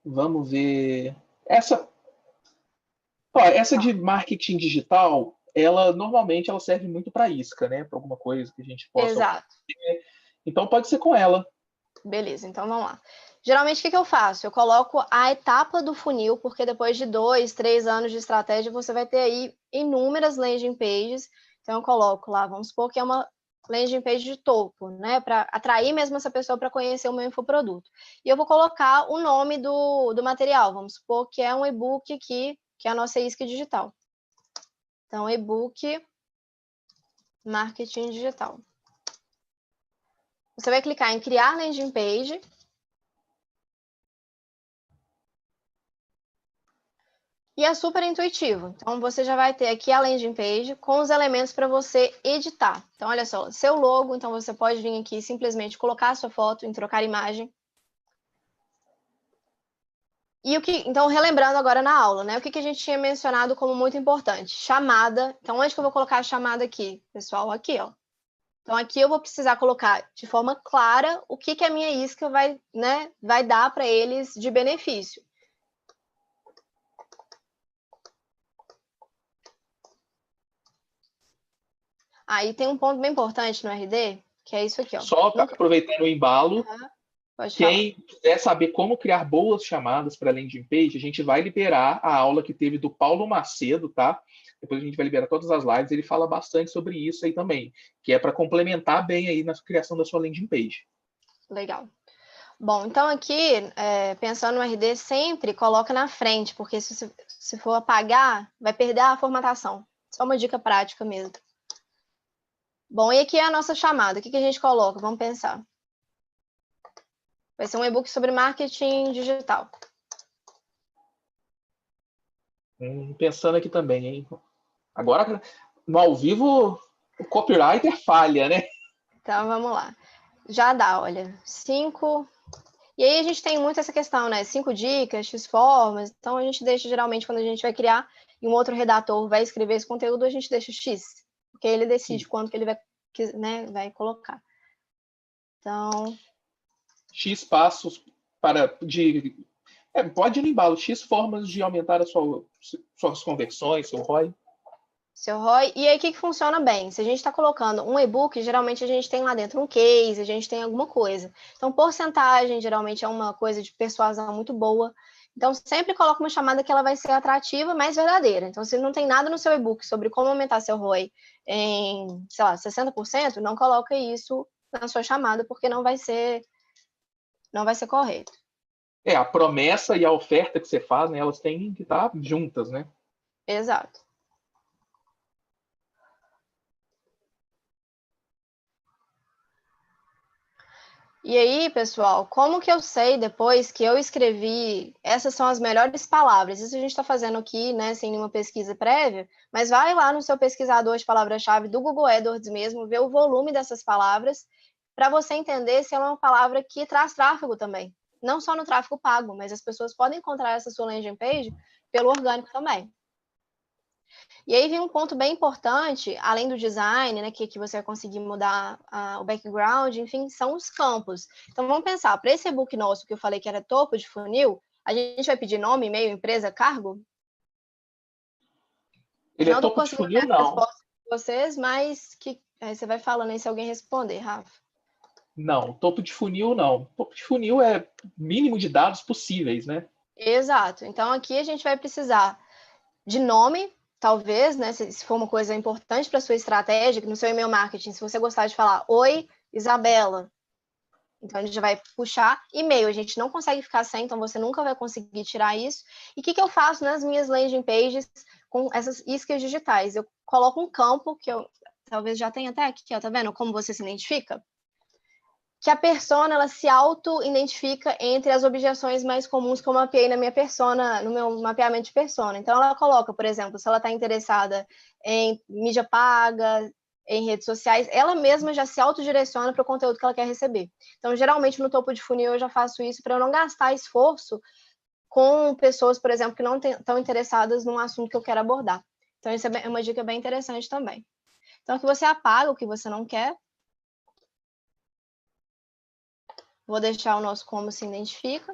Vamos ver. Essa de marketing digital, ela normalmente ela serve muito para isca, né? Para alguma coisa que a gente possa. Exato. Então pode ser com ela. Beleza, então vamos lá. Geralmente, o que eu faço? Eu coloco a etapa do funil, porque depois de 2, 3 anos de estratégia, você vai ter aí inúmeras landing pages. Então, eu coloco lá, vamos supor que é uma landing page de topo, né? Para atrair mesmo essa pessoa para conhecer o meu infoproduto. E eu vou colocar o nome do material. Vamos supor que é um e-book aqui, que é a nossa isca digital. Então, e-book marketing digital. Você vai clicar em criar landing page. E é super intuitivo. Então, você já vai ter aqui a landing page com os elementos para você editar. Então, olha só, seu logo, então você pode vir aqui e simplesmente colocar a sua foto em trocar imagem. E então, relembrando agora na aula, né? O que a gente tinha mencionado como muito importante? Chamada. Então, onde que eu vou colocar a chamada aqui? Pessoal, aqui, ó. Então, aqui eu vou precisar colocar de forma clara o que a minha isca vai, né, vai dar para eles de benefício. Aí tem um ponto bem importante no RD, que é isso aqui, ó. Só aproveitando o embalo, quem quiser saber como criar boas chamadas para landing page, a gente vai liberar a aula que teve do Paulo Macedo, tá? Depois a gente vai liberar todas as lives, ele fala bastante sobre isso aí também, que é para complementar bem aí na criação da sua landing page. Legal. Bom, então aqui, pensando no RD, sempre coloca na frente, porque se for apagar, vai perder a formatação. Só uma dica prática mesmo. Bom, e aqui é a nossa chamada. O que a gente coloca? Vamos pensar. Vai ser um e-book sobre marketing digital. Pensando aqui também, hein? Agora, no ao vivo, o copywriter falha, né? Então, vamos lá. Já dá, olha, 5... E aí a gente tem muito essa questão, né? 5 dicas, X formas. Então, a gente deixa, geralmente, quando a gente vai criar e um outro redator vai escrever esse conteúdo, a gente deixa X. Porque ele decide quanto que ele vai colocar. Então... X passos pode ir no embalo. X formas de aumentar suas conversões, seu ROI. Seu ROI. E aí, o que funciona bem? Se a gente está colocando um e-book, geralmente a gente tem lá dentro um case, a gente tem alguma coisa. Então, porcentagem, geralmente, é uma coisa de persuasão muito boa. Então, sempre coloca uma chamada que ela vai ser atrativa, mas verdadeira. Então, se não tem nada no seu e-book sobre como aumentar seu ROI em, sei lá, 60%, não coloca isso na sua chamada, porque não vai ser correto. A promessa e a oferta que você faz, né, elas têm que estar juntas, né? Exato. E aí, pessoal, como que eu sei depois que eu escrevi, essas são as melhores palavras? Isso a gente está fazendo aqui, né, sem nenhuma pesquisa prévia, mas vai lá no seu pesquisador de palavra-chave do Google AdWords mesmo, ver o volume dessas palavras, para você entender se é uma palavra que traz tráfego também. Não só no tráfego pago, mas as pessoas podem encontrar essa sua landing page pelo orgânico também. E aí vem um ponto bem importante, além do design, né, que você vai conseguir mudar o background, enfim, são os campos. Então, vamos pensar, para esse e-book nosso que eu falei que era topo de funil, a gente vai pedir nome, e-mail, empresa, cargo? Ele é topo de funil, não. Resposta de vocês, mas aí você vai falando aí se alguém responder, Rafa. Não, topo de funil não. Topo de funil é mínimo de dados possíveis, né? Exato. Então, aqui a gente vai precisar de nome, talvez, né? Se for uma coisa importante para sua estratégia, no seu e-mail marketing, se você gostar de falar, oi, Isabela. Então, a gente vai puxar e-mail. A gente não consegue ficar sem, então você nunca vai conseguir tirar isso. E o que eu faço nas minhas landing pages com essas iscas digitais? Eu coloco um campo, que eu talvez já tenha até aqui, ó, tá vendo como você se identifica? Que a persona, ela se auto-identifica entre as objeções mais comuns que eu mapeei na minha persona, no meu mapeamento de persona. Então, ela coloca, por exemplo, se ela está interessada em mídia paga, em redes sociais, ela mesma já se autodireciona para o conteúdo que ela quer receber. Então, geralmente, no topo de funil, eu já faço isso para eu não gastar esforço com pessoas, por exemplo, que não estão interessadas num assunto que eu quero abordar. Então, isso é uma dica bem interessante também. Então, que você apaga o que você não quer. Vou deixar o nosso como se identifica.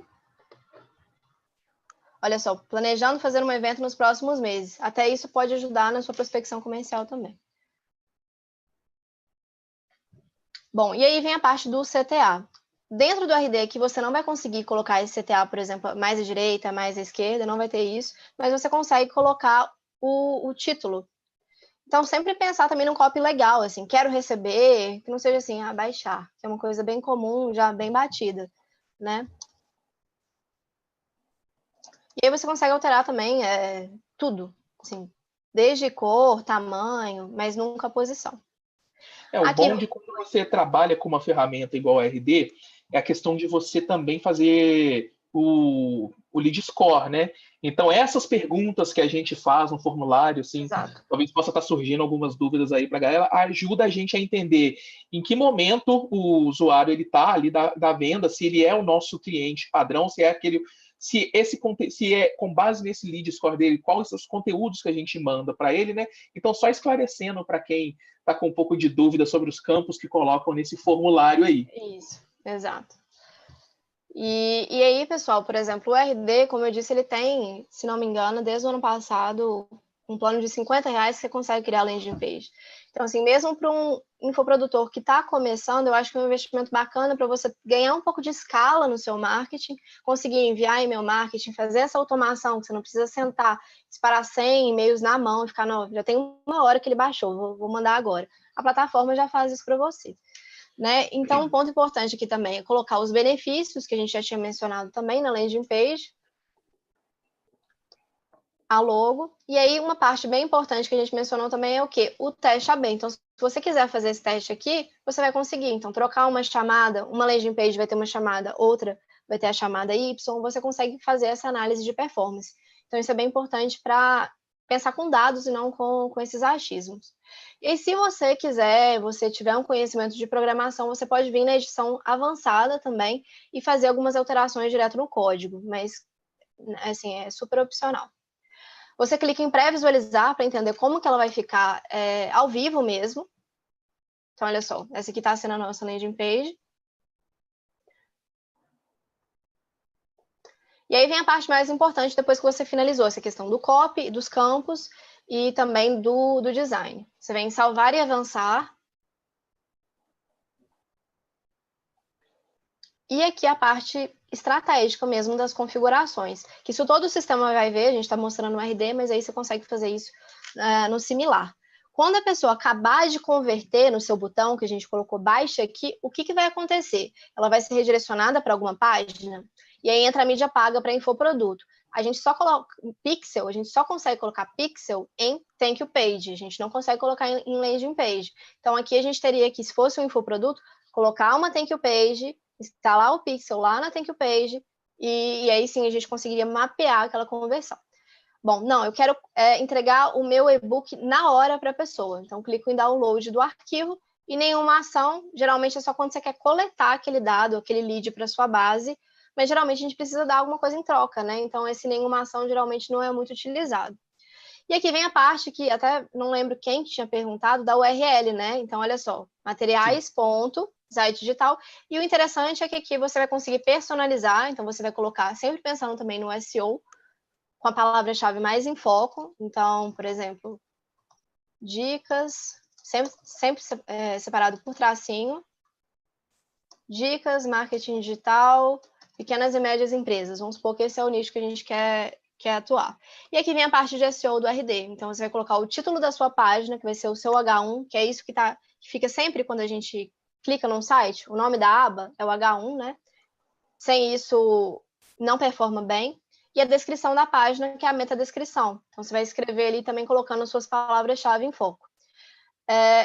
Olha só, planejando fazer um evento nos próximos meses. Até isso pode ajudar na sua prospecção comercial também. Bom, e aí vem a parte do CTA. Dentro do RD aqui, você não vai conseguir colocar esse CTA, por exemplo, mais à direita, mais à esquerda, não vai ter isso, mas você consegue colocar o título. Então, sempre pensar também num copy legal, assim, quero receber, que não seja assim, baixar, que é uma coisa bem comum, já bem batida, né? E aí você consegue alterar também tudo, assim, desde cor, tamanho, mas nunca a posição. O Aqui, bom de quando você trabalha com uma ferramenta igual a RD é a questão de você também fazer o lead score, né? Então, essas perguntas que a gente faz no formulário, assim, exato. talvez possa estar surgindo algumas dúvidas aí para a galera, ajuda a gente a entender em que momento o usuário ele está ali da venda, se ele é o nosso cliente padrão, se é aquele se é com base nesse lead score dele, quais são os conteúdos que a gente manda para ele, né? Então, só esclarecendo para quem está com um pouco de dúvida sobre os campos que colocam nesse formulário aí. Isso, exato. E aí, pessoal, por exemplo, o RD, como eu disse, ele tem, se não me engano, desde o ano passado, um plano de R$50 que você consegue criar landing page. Então, assim, mesmo para um infoprodutor que está começando, eu acho que é um investimento bacana para você ganhar um pouco de escala no seu marketing, conseguir enviar e-mail marketing, fazer essa automação, que você não precisa sentar, disparar 100 e-mails na mão e ficar, não, já tem uma hora que ele baixou, vou mandar agora. A plataforma já faz isso para você. Né? Então, um ponto importante aqui também é colocar os benefícios, que a gente já tinha mencionado também na landing page, a logo, e aí uma parte bem importante que a gente mencionou também é o quê? O teste AB. Então, se você quiser fazer esse teste aqui, você vai conseguir. Então, trocar uma chamada, uma landing page vai ter uma chamada, outra vai ter a chamada Y, você consegue fazer essa análise de performance. Então, isso é bem importante para pensar com dados e não com esses achismos. E se você quiser, você tiver um conhecimento de programação, você pode vir na edição avançada também e fazer algumas alterações direto no código, mas assim, é super opcional. Você clica em pré-visualizar para entender como que ela vai ficar ao vivo mesmo. Então, olha só, essa aqui está sendo a nossa landing page. E aí vem a parte mais importante depois que você finalizou essa questão do copy, dos campos e também do design. Você vem em salvar e avançar. E aqui a parte estratégica mesmo das configurações, que isso todo o sistema vai ver, a gente está mostrando no RD, mas aí você consegue fazer isso no similar. Quando a pessoa acabar de converter no seu botão, que a gente colocou baixa aqui, o que vai acontecer? Ela vai ser redirecionada para alguma página, e aí entra a mídia paga para infoproduto. A gente só coloca pixel, a gente só consegue colocar pixel em thank you page, a gente não consegue colocar em landing page. Então aqui a gente teria que, se fosse um infoproduto, colocar uma thank you page, instalar o pixel lá na thank you page, e aí sim a gente conseguiria mapear aquela conversão. Bom, não, eu quero entregar o meu e-book na hora para a pessoa. Então, clico em download do arquivo e nenhuma ação. Geralmente é só quando você quer coletar aquele dado, aquele lead para sua base, mas geralmente a gente precisa dar alguma coisa em troca, né? Então, esse nenhuma ação geralmente não é muito utilizado. E aqui vem a parte que até não lembro quem tinha perguntado, da URL, né? Então, olha só, materiais, ponto, site digital. E o interessante é que aqui você vai conseguir personalizar, então você vai colocar, sempre pensando também no SEO, com a palavra-chave mais em foco. Então, por exemplo, dicas, sempre separado por tracinho. Dicas, marketing digital, pequenas e médias empresas. Vamos supor que esse é o nicho que a gente quer quer atuar. E aqui vem a parte de SEO do RD. Então, você vai colocar o título da sua página, que vai ser o seu H1, que é isso que fica sempre quando a gente clica num site. O nome da aba é o H1, né? Sem isso, não performa bem. E a descrição da página, que é a metadescrição. Então, você vai escrever ali também colocando suas palavras-chave em foco.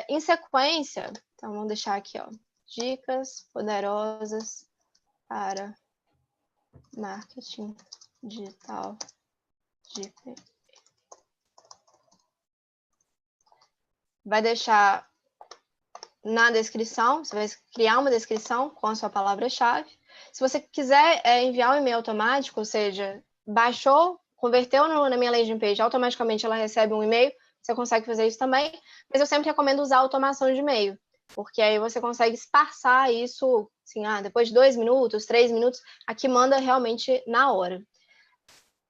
Em sequência, então vamos deixar aqui, ó, dicas poderosas para marketing digital de... Vai deixar na descrição, você vai criar uma descrição com a sua palavra-chave. Se você quiser enviar um e-mail automático, ou seja, baixou, converteu na minha landing page, automaticamente ela recebe um e-mail, você consegue fazer isso também, mas eu sempre recomendo usar automação de e-mail, porque aí você consegue espaçar isso, assim, depois de 2 minutos, 3 minutos, aqui manda realmente na hora.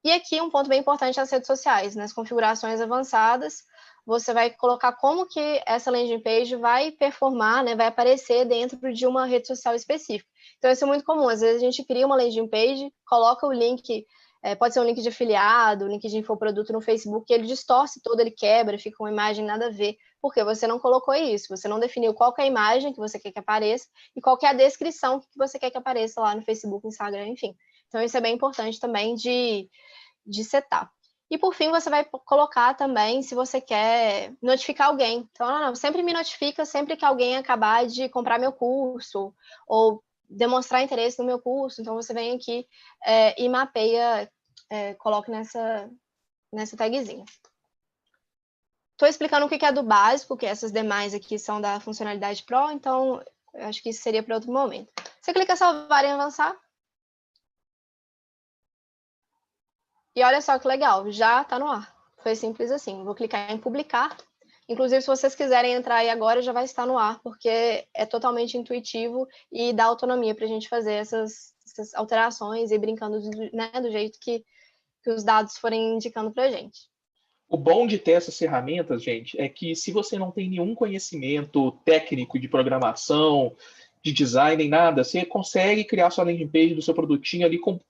E aqui um ponto bem importante nas redes sociais, nas configurações avançadas, você vai colocar como que essa landing page vai performar, né, vai aparecer dentro de uma rede social específica. Então, isso é muito comum. Às vezes, a gente cria uma landing page, coloca o link, pode ser um link de afiliado, link de infoproduto no Facebook, ele distorce todo, ele quebra, fica uma imagem nada a ver. Porque você não colocou isso, você não definiu qual que é a imagem que você quer que apareça e qual que é a descrição que você quer que apareça lá no Facebook, Instagram, enfim. Então, isso é bem importante também de setar. E, por fim, você vai colocar também se você quer notificar alguém. Então, sempre me notifica sempre que alguém acabar de comprar meu curso ou demonstrar interesse no meu curso. Então, você vem aqui e mapeia, coloca nessa tagzinha. Estou explicando o que é do básico, que essas demais aqui são da funcionalidade Pro, então, eu acho que isso seria para outro momento. Você clica em salvar e avançar. E olha só que legal, já está no ar. Foi simples assim. Vou clicar em publicar. Inclusive, se vocês quiserem entrar aí agora, já vai estar no ar, porque é totalmente intuitivo e dá autonomia para a gente fazer essas alterações e brincando do jeito que os dados forem indicando para a gente. O bom de ter essas ferramentas, gente, é que se você não tem nenhum conhecimento técnico de programação, de design, nem nada, você consegue criar sua landing page do seu produtinho ali com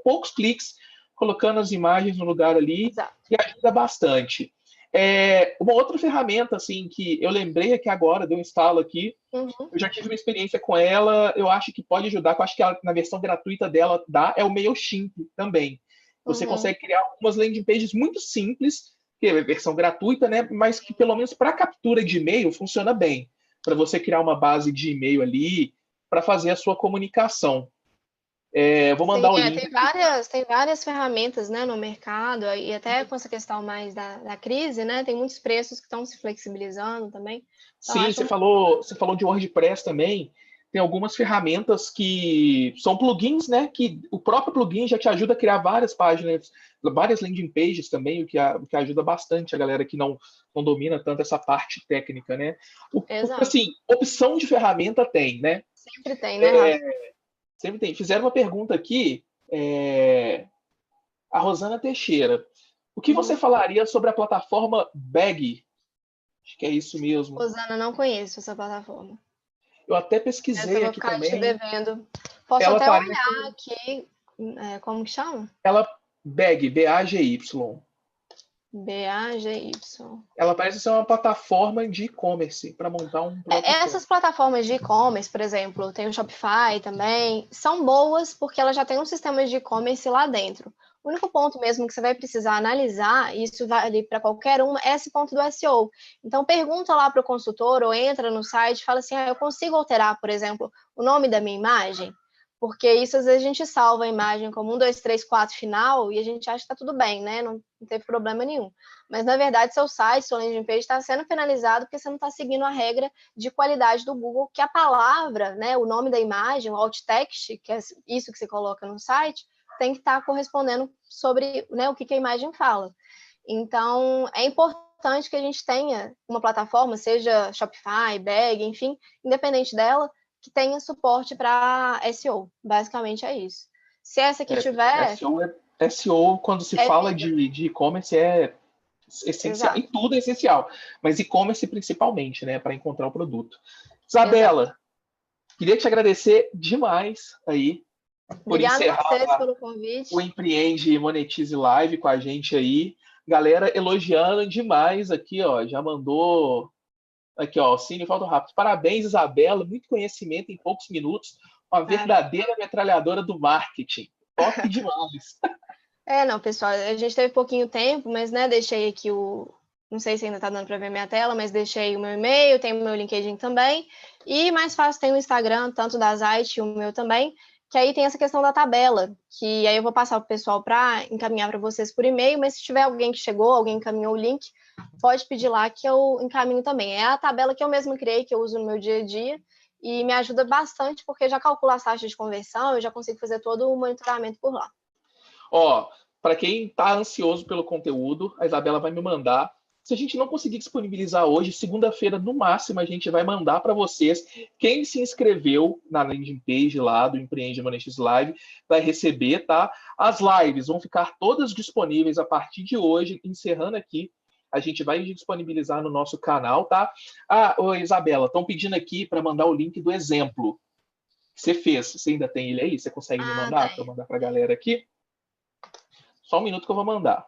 poucos cliques, colocando as imagens no lugar ali. Exato. E ajuda bastante. Uma outra ferramenta, assim, que eu lembrei aqui agora, deu um instalo aqui, eu já tive uma experiência com ela, eu acho que pode ajudar, eu acho que ela, na versão gratuita dela é o MailChimp também. Você consegue criar algumas landing pages muito simples, que é a versão gratuita, né? Mas que pelo menos para captura de e-mail funciona bem. Para você criar uma base de e-mail ali, para fazer a sua comunicação. Vou mandar o link. Tem várias ferramentas, né, no mercado, e até com essa questão mais da crise, né? Tem muitos preços que estão se flexibilizando também. Então, sim, você falou de WordPress também. Tem algumas ferramentas que são plugins, né? Que o próprio plugin já te ajuda a criar várias páginas, várias landing pages também, o que ajuda bastante a galera que não domina tanto essa parte técnica, né? Assim, opção de ferramenta tem, né? Sempre tem, né? Sempre tem. Fizeram uma pergunta aqui, a Rosana Teixeira. O que você falaria sobre a plataforma Bag? Acho que é isso mesmo. Rosana, não conheço essa plataforma. Eu até pesquisei aqui também. Te devendo. Posso até olhar aqui, como que chama? Ela, Bag, B-A-G-Y. B-A-G-Y. Ela parece ser uma plataforma de e-commerce para montar um próprio Essas plataformas de e-commerce, por exemplo, tem o Shopify também, são boas porque ela já tem um sistema de e-commerce lá dentro. O único ponto mesmo que você vai precisar analisar, e isso vale para qualquer uma, é esse ponto do SEO. Então, pergunta lá para o consultor ou entra no site e fala assim, eu consigo alterar, por exemplo, o nome da minha imagem? Porque isso, às vezes, a gente salva a imagem como 1, 2, 3, 4 final e a gente acha que está tudo bem, né? Não teve problema nenhum. Mas, na verdade, seu site, sua landing page está sendo penalizado porque você não está seguindo a regra de qualidade do Google, que a palavra, né, o nome da imagem, o alt text, que é isso que você coloca no site, tem que estar correspondendo sobre, né, o que a imagem fala. Então, é importante que a gente tenha uma plataforma, seja Shopify, Bag, enfim, independente dela, que tenha suporte para SEO. Basicamente é isso. Se essa aqui tiver... SEO, quando se fala de e-commerce, é essencial. Em tudo é essencial. Mas e-commerce principalmente, né? Para encontrar o produto. Isabela, queria te agradecer demais aí por Obrigada a vocês encerrar pelo convite. o Empreende e Monetize Live com a gente aí. Galera elogiando demais aqui, ó. Já mandou aqui, ó. Cine Falta Rápido. Parabéns, Isabela. Muito conhecimento em poucos minutos. Uma verdadeira metralhadora do marketing. Top demais. Não, pessoal, a gente teve pouquinho tempo, mas, né, deixei aqui não sei se ainda está dando para ver minha tela, mas deixei o meu e-mail, tem o meu LinkedIn também, e mais fácil tem o Instagram, tanto da Zait e o meu também, que aí tem essa questão da tabela, que aí eu vou passar para o pessoal para encaminhar para vocês por e-mail, mas se tiver alguém que chegou, alguém encaminhou o link, pode pedir lá que eu encaminho também. É a tabela que eu mesmo criei, que eu uso no meu dia a dia, e me ajuda bastante, porque já calcula as taxas de conversão, eu já consigo fazer todo o monitoramento por lá. Ó, para quem está ansioso pelo conteúdo, a Isabela vai me mandar. Se a gente não conseguir disponibilizar hoje, segunda-feira, no máximo, a gente vai mandar para vocês. Quem se inscreveu na landing page lá do Empreende Monetize Live vai receber, tá? As lives vão ficar todas disponíveis a partir de hoje, encerrando aqui. A gente vai disponibilizar no nosso canal, tá? Ô, Isabela, estão pedindo aqui para mandar o link do exemplo que você fez. Você ainda tem ele aí? Você consegue me mandar para eu mandar para a galera aqui? Só um minuto que eu vou mandar.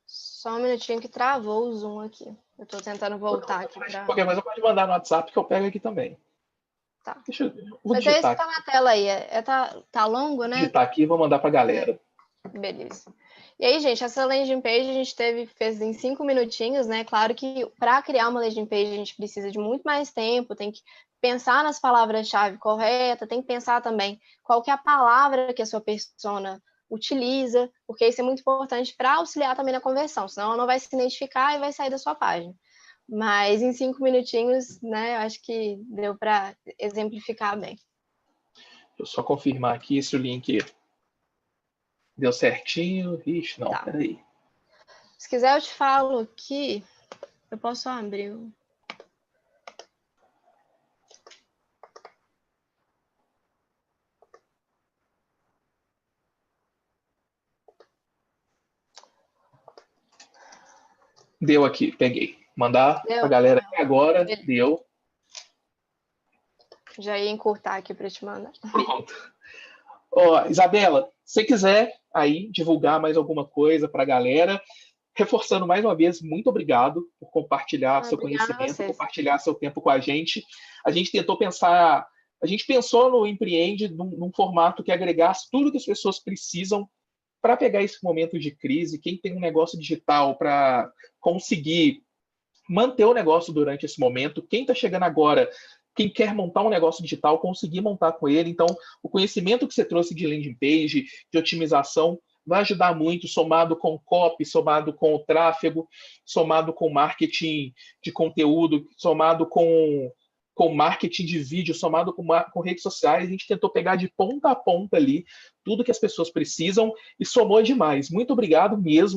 Só um minutinho que travou o Zoom aqui. Eu estou tentando voltar aqui para... Qualquer coisa pode mandar no WhatsApp que eu pego aqui também. Tá. Deixa eu ver. Vou Mas digitar esse tá na tela aí. Tá longo, né? Vou digitar aqui e vou mandar para a galera. Beleza. E aí, gente, essa landing page a gente fez em 5 minutinhos, né? Claro que para criar uma landing page a gente precisa de muito mais tempo, tem que pensar nas palavras-chave corretas, tem que pensar também qual que é a palavra que a sua persona utiliza, porque isso é muito importante para auxiliar também na conversão, senão ela não vai se identificar e vai sair da sua página. Mas em 5 minutinhos, né, eu acho que deu para exemplificar bem. Deixa eu só confirmar aqui se o link deu certinho. Ixi, não, tá. Peraí. Se quiser eu te falo aqui, eu posso abrir o... Deu aqui, peguei. Mandar para a galera aqui agora. Deu. Já ia encurtar aqui para te mandar. Pronto. Ó, Isabela, se quiser aí divulgar mais alguma coisa para a galera, reforçando mais uma vez, muito obrigado por compartilhar seu conhecimento, compartilhar seu tempo com a gente. A gente tentou pensar, a gente pensou no Empreende num formato que agregasse tudo que as pessoas precisam para pegar esse momento de crise. Quem tem um negócio digital para conseguir manter o negócio durante esse momento, quem está chegando agora, quem quer montar um negócio digital, conseguir montar com ele. Então, o conhecimento que você trouxe de landing page, de otimização, vai ajudar muito, somado com copy, somado com o tráfego, somado com marketing de conteúdo, somado com marketing de vídeo, somado com redes sociais. A gente tentou pegar de ponta a ponta ali tudo que as pessoas precisam e somou demais. Muito obrigado mesmo.